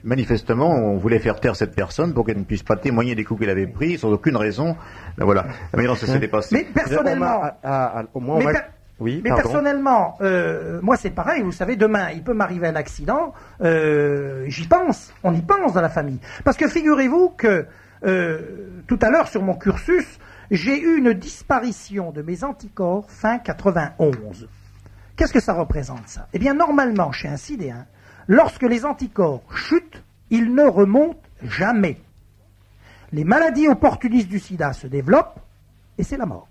manifestement, on voulait faire taire cette personne pour qu'elle ne puisse pas témoigner des coups qu'elle avait pris, sans aucune raison. Ben voilà. Mais non, ça s'est dépassé. Mais personnellement... personnellement, moi c'est pareil, vous savez, demain il peut m'arriver un accident, j'y pense, on y pense dans la famille. Parce que figurez-vous que tout à l'heure sur mon cursus, j'ai eu une disparition de mes anticorps fin 91. Qu'est-ce que ça représente ça? Eh bien normalement chez un sidéen, lorsque les anticorps chutent, ils ne remontent jamais. Les maladies opportunistes du sida se développent et c'est la mort.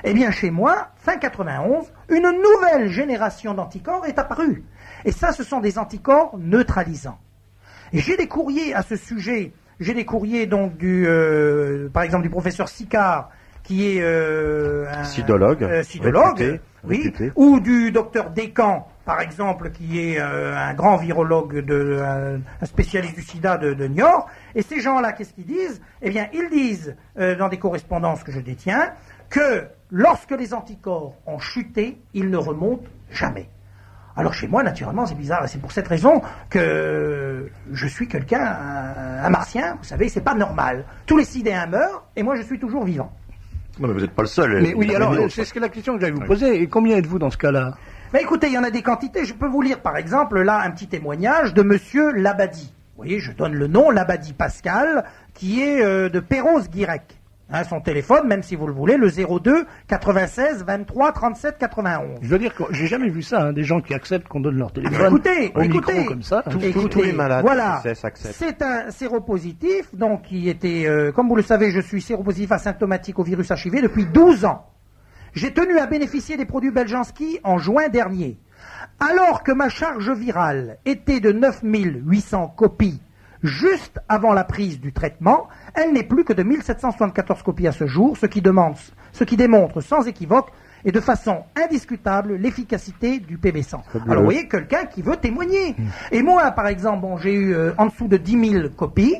Eh bien, chez moi, fin 91, une nouvelle génération d'anticorps est apparue. Et ça, ce sont des anticorps neutralisants. Et j'ai des courriers à ce sujet. J'ai des courriers, donc, par exemple, du professeur Sicard, qui est un sidologue, réputé. Ou du docteur Descamps, par exemple, qui est un grand virologue, un spécialiste du sida de Niort. Et ces gens-là, qu'est-ce qu'ils disent? Eh bien, ils disent, dans des correspondances que je détiens, que lorsque les anticorps ont chuté, ils ne remontent jamais. Alors chez moi, naturellement, c'est bizarre, et c'est pour cette raison que je suis quelqu'un, un martien, vous savez, c'est pas normal. Tous les sidéens meurent, et moi je suis toujours vivant. Non, mais vous n'êtes pas le seul. Mais oui, alors, c'est la question que j'allais vous poser. Et combien êtes-vous dans ce cas-là? Mais écoutez, il y en a des quantités. Je peux vous lire, par exemple, là, un petit témoignage de monsieur Labadie. Vous voyez, je donne le nom, Labadie Pascal, qui est de Perros-Guirec. Hein, son téléphone, même si vous le voulez, le 02 96 23 37 91. Je veux dire que j'ai jamais vu ça, hein, des gens qui acceptent qu'on donne leur téléphone au micro comme ça. Tous les malades voilà, acceptent. C'est un séropositif, donc qui était, comme vous le savez, je suis séropositif asymptomatique au virus HIV depuis 12 ans. J'ai tenu à bénéficier des produits Beljanski en juin dernier. Alors que ma charge virale était de 9800 copies juste avant la prise du traitement, elle n'est plus que de 1774 copies à ce jour, ce qui démontre sans équivoque et de façon indiscutable l'efficacité du PB100. Alors vous voyez, quelqu'un qui veut témoigner. Et moi, par exemple, bon, j'ai eu en dessous de 10 000 copies,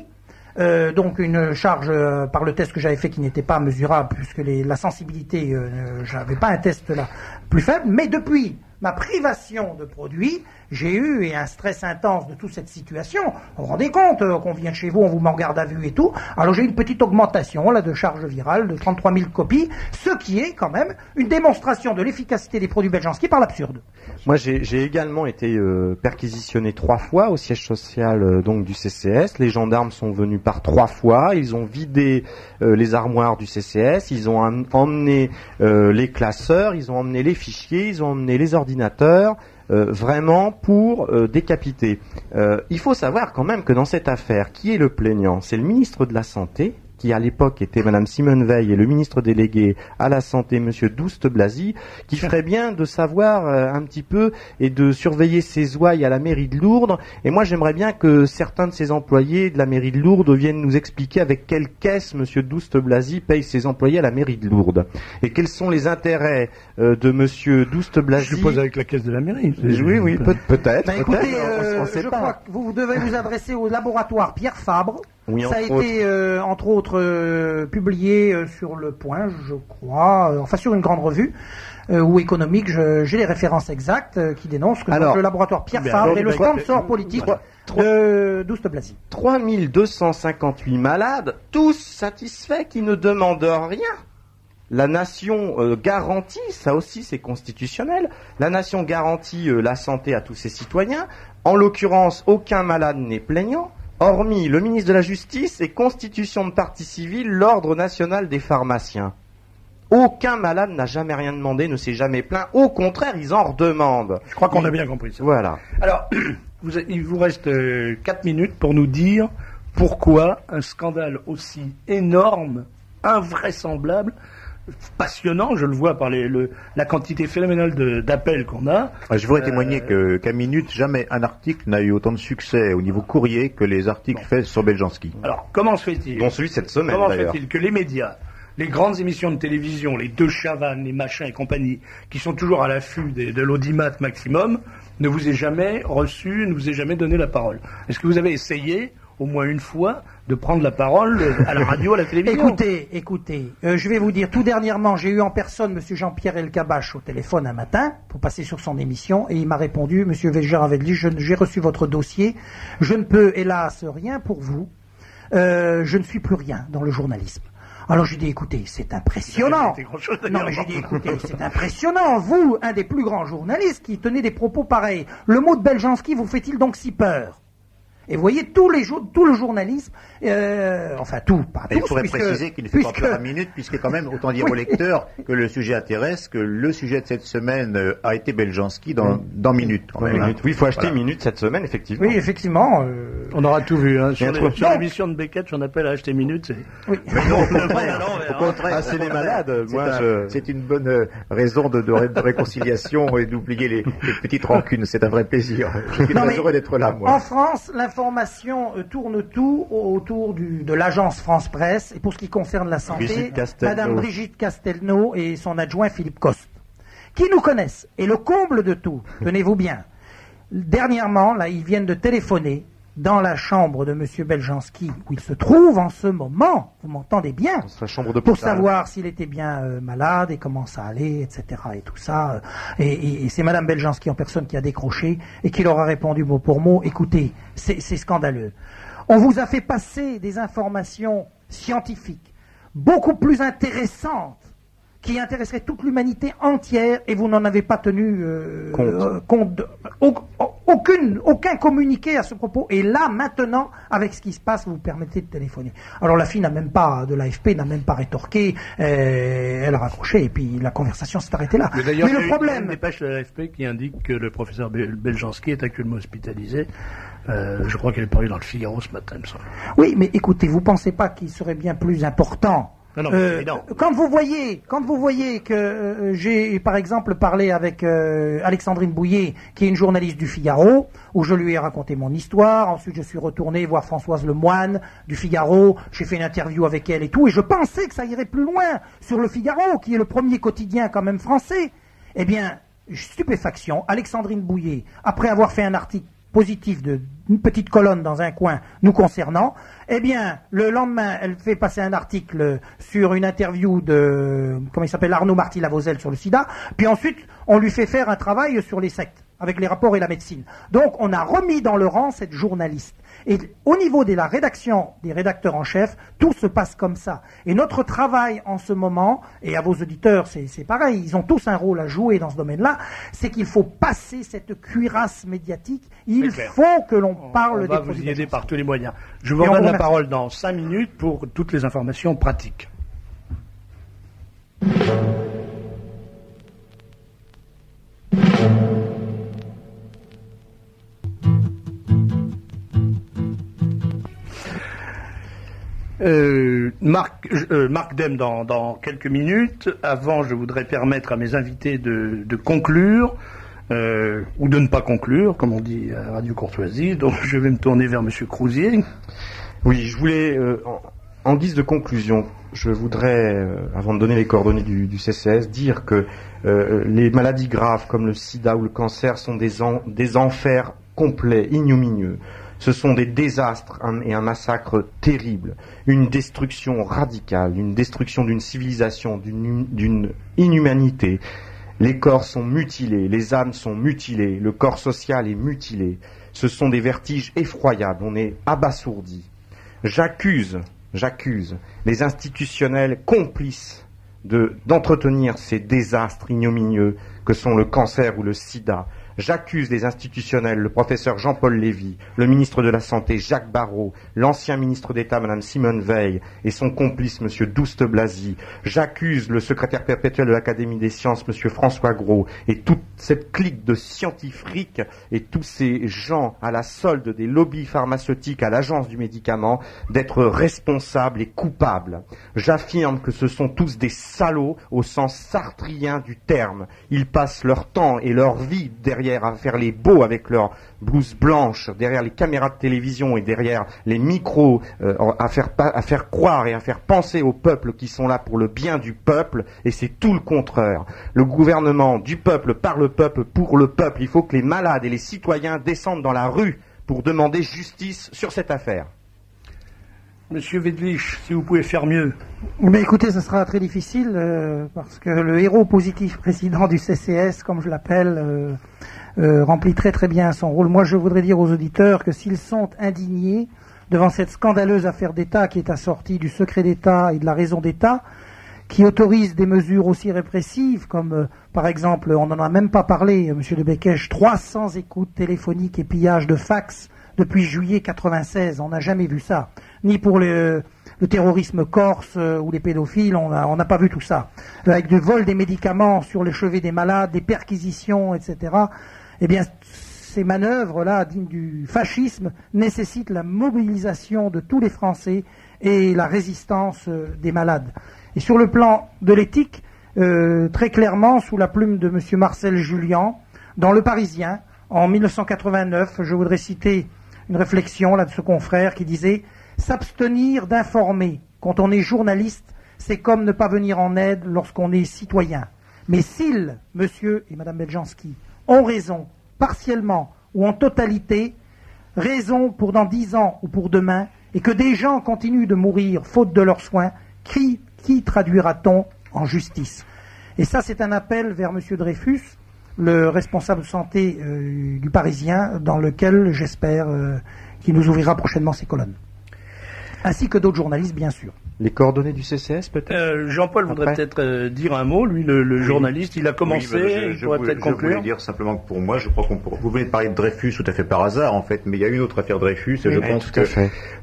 donc une charge par le test que j'avais fait qui n'était pas mesurable, puisque la sensibilité, j'avais pas un test là plus faible, mais depuis ma privation de produits, j'ai eu un stress intense de toute cette situation. Vous vous rendez compte qu'on vient chez vous, on vous met en garde à vue et tout. Alors j'ai eu une petite augmentation là de charge virale de 33 000 copies, ce qui est quand même une démonstration de l'efficacité des produits Beljanski par l'absurde. Moi j'ai également été perquisitionné 3 fois au siège social donc du CCS. Les gendarmes sont venus par 3 fois. Ils ont vidé les armoires du CCS. Ils ont emmené les classeurs. Ils ont emmené les fichiers. Ils ont emmené les ordinateurs. Vraiment pour décapiter. Il faut savoir quand même que dans cette affaire, qui est le plaignant? C'est le ministre de la Santé, qui à l'époque était Madame Simone Veil, et le ministre délégué à la Santé, Monsieur Douste-Blazy, qui ferait bien de savoir un petit peu et de surveiller ses ouailles à la mairie de Lourdes. Et moi, j'aimerais bien que certains de ses employés de la mairie de Lourdes viennent nous expliquer avec quelle caisse Monsieur Douste-Blazy paye ses employés à la mairie de Lourdes. Et quels sont les intérêts de Monsieur Douste-Blazy. Je suppose avec la caisse de la mairie. Oui, peut-être. Ben écoutez, je crois que vous devez vous adresser au laboratoire Pierre Fabre. Oui, ça a été, entre autres, publié sur Le Point, je crois, enfin sur une grande revue, ou économique, j'ai les références exactes qui dénoncent que le laboratoire Pierre Fabre est le sponsor politique de Douste-Blazy. 3258 malades, tous satisfaits, qui ne demandent rien. La nation garantit, ça aussi c'est constitutionnel, la nation garantit la santé à tous ses citoyens. En l'occurrence, aucun malade n'est plaignant. Hormis le ministre de la Justice et constitution de partie civile, l'ordre national des pharmaciens. Aucun malade n'a jamais rien demandé, ne s'est jamais plaint. Au contraire, ils en redemandent. Je crois qu'on a bien compris ça. Voilà. Alors, il vous reste 4 minutes pour nous dire pourquoi un scandale aussi énorme, invraisemblable, passionnant, je le vois par la quantité phénoménale d'appels qu'on a. Je voudrais témoigner qu'à Minute, jamais un article n'a eu autant de succès au niveau courrier que les articles faits sur Beljanski. Alors, comment se fait-il? Dont celui cette semaine, comment d'ailleurs. se fait-il que les médias, les grandes émissions de télévision, les Deux Chavannes, les machins et compagnie, qui sont toujours à l'affût de l'audimat maximum, ne vous aient jamais reçu, ne vous aient jamais donné la parole? Est-ce que vous avez essayé au moins une fois de prendre la parole à la radio, à la télévision? Écoutez, je vais vous dire, tout dernièrement, j'ai eu en personne Monsieur Jean-Pierre Elkabach au téléphone un matin pour passer sur son émission, et il m'a répondu: Monsieur Gérard-Vedli, j'ai reçu votre dossier, je ne peux hélas rien pour vous, je ne suis plus rien dans le journalisme. Alors j'ai dit, écoutez, c'est impressionnant. Non, mais j'ai dit, écoutez, c'est impressionnant. Vous, un des plus grands journalistes qui tenez des propos pareils, le mot de Beljanski vous fait-il donc si peur? Et vous voyez, tout le journalisme, enfin tout, pas tous. Il faudrait préciser qu'il ne fait pas peur à Minute, puisque quand même, autant dire au lecteur que le sujet intéresse, que le sujet de cette semaine a été Beljanski dans Minute. Quand même, Minute. Oui, il faut acheter Minute cette semaine, effectivement. Oui, effectivement. On aura tout vu. Hein. Sur l'émission de Beckett, j'en appelle à acheter Minute. Oui. Mais non, au contraire. C'est les malades. C'est une bonne raison de réconciliation et d'oublier les petites rancunes. C'est un vrai plaisir. Je suis très heureux d'être là, moi. En France, l'information tourne tout autour de l'agence France Presse, et pour ce qui concerne la santé, Madame Brigitte Castelnau et son adjoint Philippe Coste, qui nous connaissent. Et le comble de tout, tenez-vous bien, dernièrement, là, ils viennent de téléphoner dans la chambre de M. Beljanski, où il se trouve en ce moment, vous m'entendez bien, dans sa chambre de pour hôpital. savoir s'il était bien malade et comment ça allait, etc. et tout ça. Et c'est Mme Beljanski en personne qui a décroché et qui leur a répondu mot pour mot, écoutez, c'est scandaleux. On vous a fait passer des informations scientifiques beaucoup plus intéressantes qui intéresseraient toute l'humanité entière et vous n'en avez pas tenu compte. Aucun communiqué à ce propos. Et là, maintenant, avec ce qui se passe, vous vous permettez de téléphoner. Alors la fille de l'AFP n'a même pas rétorqué, elle a raccroché et puis la conversation s'est arrêtée là. Mais le problème... Il y a une dépêche de l'AFP qui indique que le professeur Beljanski est actuellement hospitalisé. Je crois qu'elle est parue dans le Figaro ce matin, il me semble. Oui, mais écoutez, vous pensez pas qu'il serait bien plus important non, quand vous voyez que j'ai par exemple parlé avec Alexandrine Bouillet, qui est une journaliste du Figaro, où je lui ai raconté mon histoire, ensuite je suis retourné voir Françoise Lemoine du Figaro, j'ai fait une interview avec elle et tout, et je pensais que ça irait plus loin sur le Figaro, qui est le premier quotidien quand même français. Eh bien, stupéfaction, Alexandrine Bouillet, après avoir fait un article positif d'une petite colonne dans un coin nous concernant, eh bien, le lendemain, elle fait passer un article sur une interview de, comment il s'appelle, Arnaud Marty-Lavozelle sur le sida, puis ensuite, on lui fait faire un travail sur les sectes, avec les rapports et la médecine. Donc, on a remis dans le rang cette journaliste. Et au niveau de la rédaction, des rédacteurs en chef, tout se passe comme ça. Et notre travail en ce moment, et à vos auditeurs, c'est pareil, ils ont tous un rôle à jouer dans ce domaine-là, c'est qu'il faut passer cette cuirasse médiatique. Il faut que l'on parle des produits. On va vous y aider par tous les moyens. Je vous redonne la parole dans 5 minutes pour toutes les informations pratiques. Marc Dem dans quelques minutes. Avant, je voudrais permettre à mes invités de conclure ou de ne pas conclure, comme on dit à Radio Courtoisie. Donc, je vais me tourner vers Monsieur Crouzier. Oui, je voulais, en guise de conclusion, je voudrais, avant de donner les coordonnées du CCS, dire que les maladies graves comme le sida ou le cancer sont des enfers complets, ignominieux. Ce sont des désastres et un massacre terrible, une destruction radicale, une destruction d'une civilisation, d'une inhumanité. Les corps sont mutilés, les âmes sont mutilées, le corps social est mutilé. Ce sont des vertiges effroyables, on est abasourdi. J'accuse les institutionnels complices d'entretenir ces désastres ignominieux que sont le cancer ou le sida. J'accuse les institutionnels, le professeur Jean-Paul Lévy, le ministre de la Santé Jacques Barrot, l'ancien ministre d'État Madame Simone Veil et son complice Monsieur Douste Blazy. J'accuse le secrétaire perpétuel de l'Académie des sciences Monsieur François Gros et toute cette clique de scientifiques et tous ces gens à la solde des lobbies pharmaceutiques à l'agence du médicament d'être responsables et coupables. J'affirme que ce sont tous des salauds au sens sartrien du terme. Ils passent leur temps et leur vie derrière à faire les beaux avec leurs blouses blanches, derrière les caméras de télévision et derrière les micros, à faire croire et à faire penser au peuple qui sont là pour le bien du peuple, et c'est tout le contraire. Le gouvernement du peuple, par le peuple, pour le peuple. Il faut que les malades et les citoyens descendent dans la rue pour demander justice sur cette affaire. Monsieur Wedlich, si vous pouvez faire mieux. Mais écoutez, ce sera très difficile parce que le héros positif président du CCS, comme je l'appelle, remplit très très bien son rôle. Moi, je voudrais dire aux auditeurs que s'ils sont indignés devant cette scandaleuse affaire d'État qui est assortie du secret d'État et de la raison d'État, qui autorise des mesures aussi répressives comme, par exemple, on n'en a même pas parlé, Monsieur de Bekech, 300 écoutes téléphoniques et pillages de fax depuis juillet 96. On n'a jamais vu ça. Ni pour le terrorisme corse ou les pédophiles, on n'a pas vu tout ça. Avec du vol des médicaments sur le chevet des malades, des perquisitions, etc. Eh bien, ces manœuvres-là, dignes du fascisme, nécessitent la mobilisation de tous les Français et la résistance des malades. Et sur le plan de l'éthique, très clairement, sous la plume de M. Marcel Julian, dans Le Parisien, en 1989, je voudrais citer une réflexion là de ce confrère qui disait « S'abstenir d'informer quand on est journaliste, c'est comme ne pas venir en aide lorsqu'on est citoyen. Mais s'ils, monsieur et madame Beljanski, ont raison, partiellement ou en totalité, raison pour dans 10 ans ou pour demain, et que des gens continuent de mourir faute de leurs soins, qui traduira-t-on en justice? Et ça, c'est un appel vers M. Dreyfus, le responsable santé du Parisien, dans lequel j'espère qu'il nous ouvrira prochainement ses colonnes. Ainsi que d'autres journalistes, bien sûr. Les coordonnées du CCS, peut-être Jean-Paul voudrait peut-être dire un mot, lui, le journaliste. Il a commencé, il pourrait peut-être conclure. Je voulais dire simplement que pour moi, je crois vous venez de parler de Dreyfus tout à fait par hasard, en fait, mais il y a une autre affaire Dreyfus, et je pense que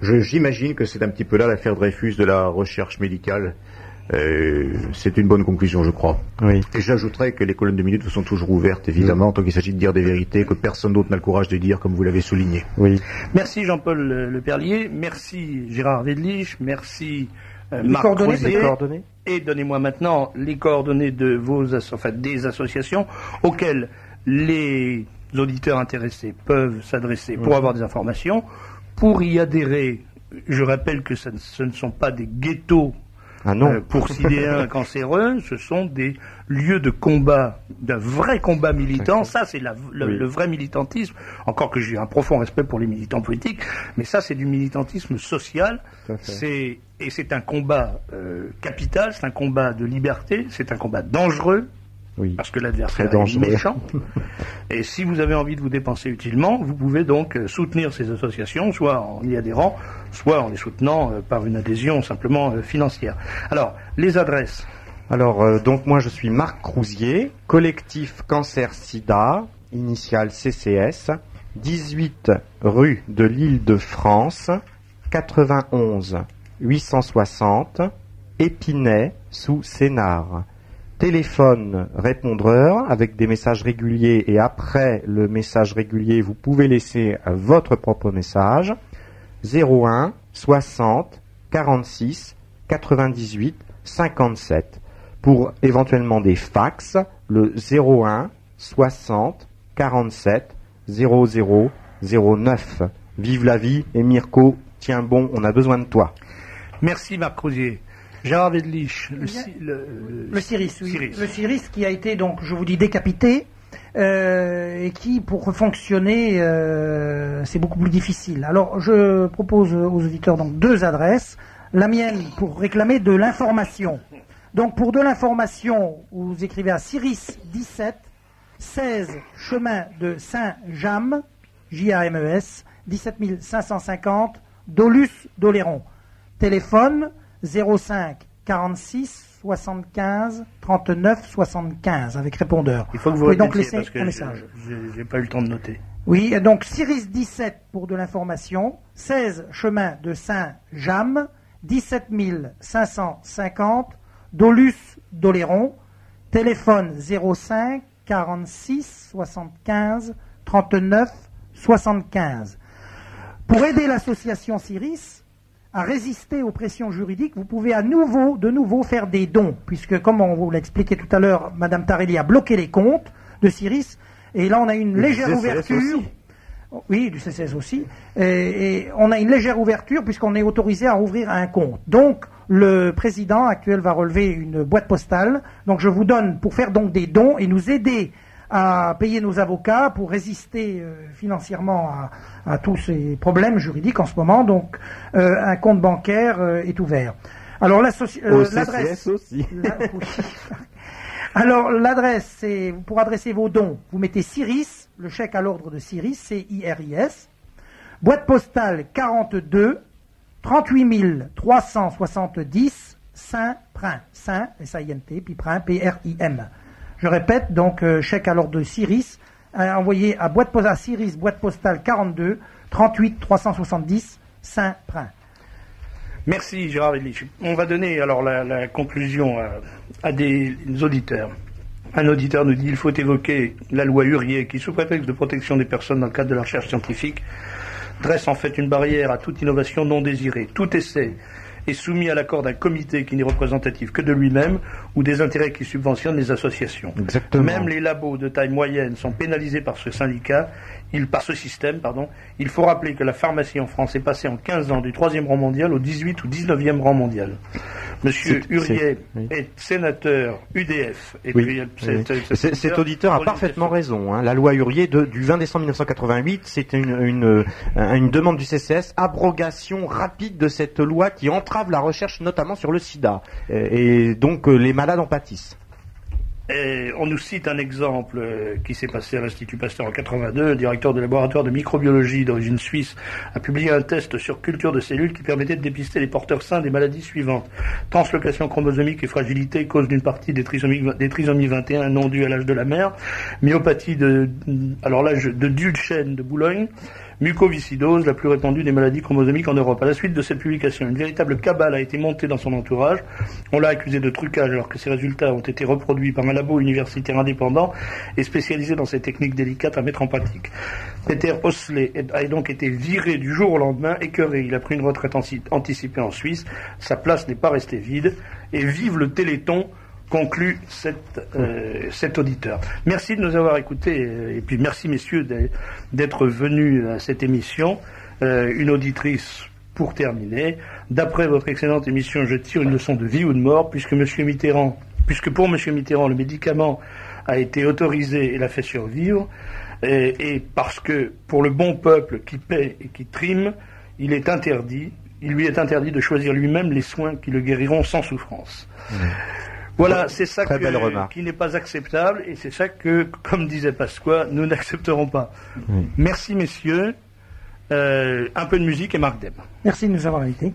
j'imagine que c'est un petit peu là l'affaire Dreyfus de la recherche médicale. C'est une bonne conclusion, je crois. Oui. Et j'ajouterais que les colonnes de minutes sont toujours ouvertes, évidemment, tant qu'il s'agit de dire des vérités que personne d'autre n'a le courage de dire, comme vous l'avez souligné. Oui. Merci Jean-Paul Le Perlier, merci Gérard Wedlich, merci Marc Crozier. Et donnez-moi maintenant les coordonnées de des associations auxquelles les auditeurs intéressés peuvent s'adresser pour avoir des informations, pour y adhérer. Je rappelle que ce ne sont pas des ghettos. Ah non. Pour sidéens cancéreux, ce sont des lieux de combat, d'un vrai combat militant. Ça, c'est le vrai militantisme. Encore que j'ai un profond respect pour les militants politiques, mais ça, c'est du militantisme social. C'est un combat capital, c'est un combat de liberté, c'est un combat dangereux. Oui. Parce que l'adversaire est méchant. Et si vous avez envie de vous dépenser utilement, vous pouvez donc soutenir ces associations, soit en y adhérant, soit en les soutenant par une adhésion simplement financière. Alors, les adresses. Alors, donc moi je suis Marc Crozier, collectif Cancer-Sida, initial CCS, 18 rue de l'Île-de-France, 91 860, Épinay, sous Sénart. Téléphone répondeur avec des messages réguliers, et après le message régulier, vous pouvez laisser votre propre message. 01 60 46 98 57. Pour éventuellement des fax, le 01 60 47 00 09. Vive la vie, et Mirko, tiens bon, on a besoin de toi. Merci Marc Crozier. Gérard Wedlich, le Ciris, oui. Le Ciris qui a été, donc, je vous dis, décapité, et qui, pour fonctionner, c'est beaucoup plus difficile. Alors, je propose aux auditeurs donc 2 adresses. La mienne pour réclamer de l'information. Donc, pour de l'information, vous écrivez à Ciris 17, 16 chemin de Saint-James, J-A-M-E-S, 17 550, Dolus-Doléron. Téléphone 05 46 75 39 75 avec répondeur. Il faut que vous pouvez donc laisser un message. J'ai pas eu le temps de noter. Oui, donc Ciris 17 pour de l'information, 16 chemin de Saint-James, 17 550, Dolus-Doléron, téléphone 05 46 75 39 75. Pour aider l'association Ciris à résister aux pressions juridiques, vous pouvez de nouveau faire des dons, puisque, comme on vous l'a expliqué tout à l'heure, Madame Tarelli a bloqué les comptes de Ciris, et là on a une légère ouverture. Aussi. Oui, du CCS aussi. Et on a une légère ouverture, puisqu'on est autorisé à ouvrir un compte. Donc, le président actuel va relever une boîte postale. Donc, je vous donne, pour faire donc des dons et nous aider à payer nos avocats pour résister financièrement à tous ces problèmes juridiques en ce moment. Donc, un compte bancaire est ouvert. Alors, l'adresse aussi. Alors, l'adresse, c'est pour adresser vos dons. Vous mettez Ciris, le chèque à l'ordre de Ciris, C-I-R-I-S, boîte postale 42 38 370 Saint-Prim, Saint, S-A-I-N-T, puis Prim, P-R-I-M. Je répète, donc, chèque à l'ordre de Ciris, envoyé à Ciris, boîte postale 42 38 370 Saint-Prim. Merci Gérard Wedlich. On va donner alors la conclusion à des auditeurs. Un auditeur nous dit qu'il faut évoquer la loi Huriet qui, sous prétexte de protection des personnes dans le cadre de la recherche scientifique, dresse en fait une barrière à toute innovation non désirée. Tout essai est soumis à l'accord d'un comité qui n'est représentatif que de lui-même ou des intérêts qui subventionnent les associations. Exactement. Même les labos de taille moyenne sont pénalisés par ce système. Il faut rappeler que la pharmacie en France est passée en 15 ans du 3e rang mondial au 18 ou 19e rang mondial. Monsieur Huriet est sénateur UDF. Et puis, cet auditeur a parfaitement raison. Hein. La loi Huriet du 20 décembre 1988, c'était une demande du CCS, abrogation rapide de cette loi qui entrave la recherche notamment sur le sida. Et donc les malades en pâtissent. Et on nous cite un exemple qui s'est passé à l'Institut Pasteur en 82. Le directeur du laboratoire de microbiologie d'origine suisse a publié un test sur culture de cellules qui permettait de dépister les porteurs sains des maladies suivantes. Translocation chromosomique et fragilité, cause d'une partie des trisomies 21 non dues à l'âge de la mère. Myopathie de Duchenne de Boulogne. Mucoviscidose, la plus répandue des maladies chromosomiques en Europe. À la suite de cette publication, une véritable cabale a été montée dans son entourage. On l'a accusé de trucage alors que ses résultats ont été reproduits par un labo universitaire indépendant et spécialisé dans ces techniques délicates à mettre en pratique. Peter Osley a donc été viré du jour au lendemain, écœuré. Il a pris une retraite anticipée en Suisse. Sa place n'est pas restée vide. Et vive le Téléthon, conclut cet auditeur. Merci de nous avoir écoutés et puis merci messieurs d'être venus à cette émission. Une auditrice pour terminer. D'après votre excellente émission, je tire une leçon de vie ou de mort puisque pour M. Mitterrand le médicament a été autorisé et l'a fait survivre et parce que pour le bon peuple qui paie et qui trime, il lui est interdit de choisir lui-même les soins qui le guériront sans souffrance. Voilà, c'est ça qui n'est pas acceptable et c'est ça que, comme disait Pasqua, nous n'accepterons pas. Merci messieurs. Un peu de musique et Marc Deb. Merci de nous avoir invités.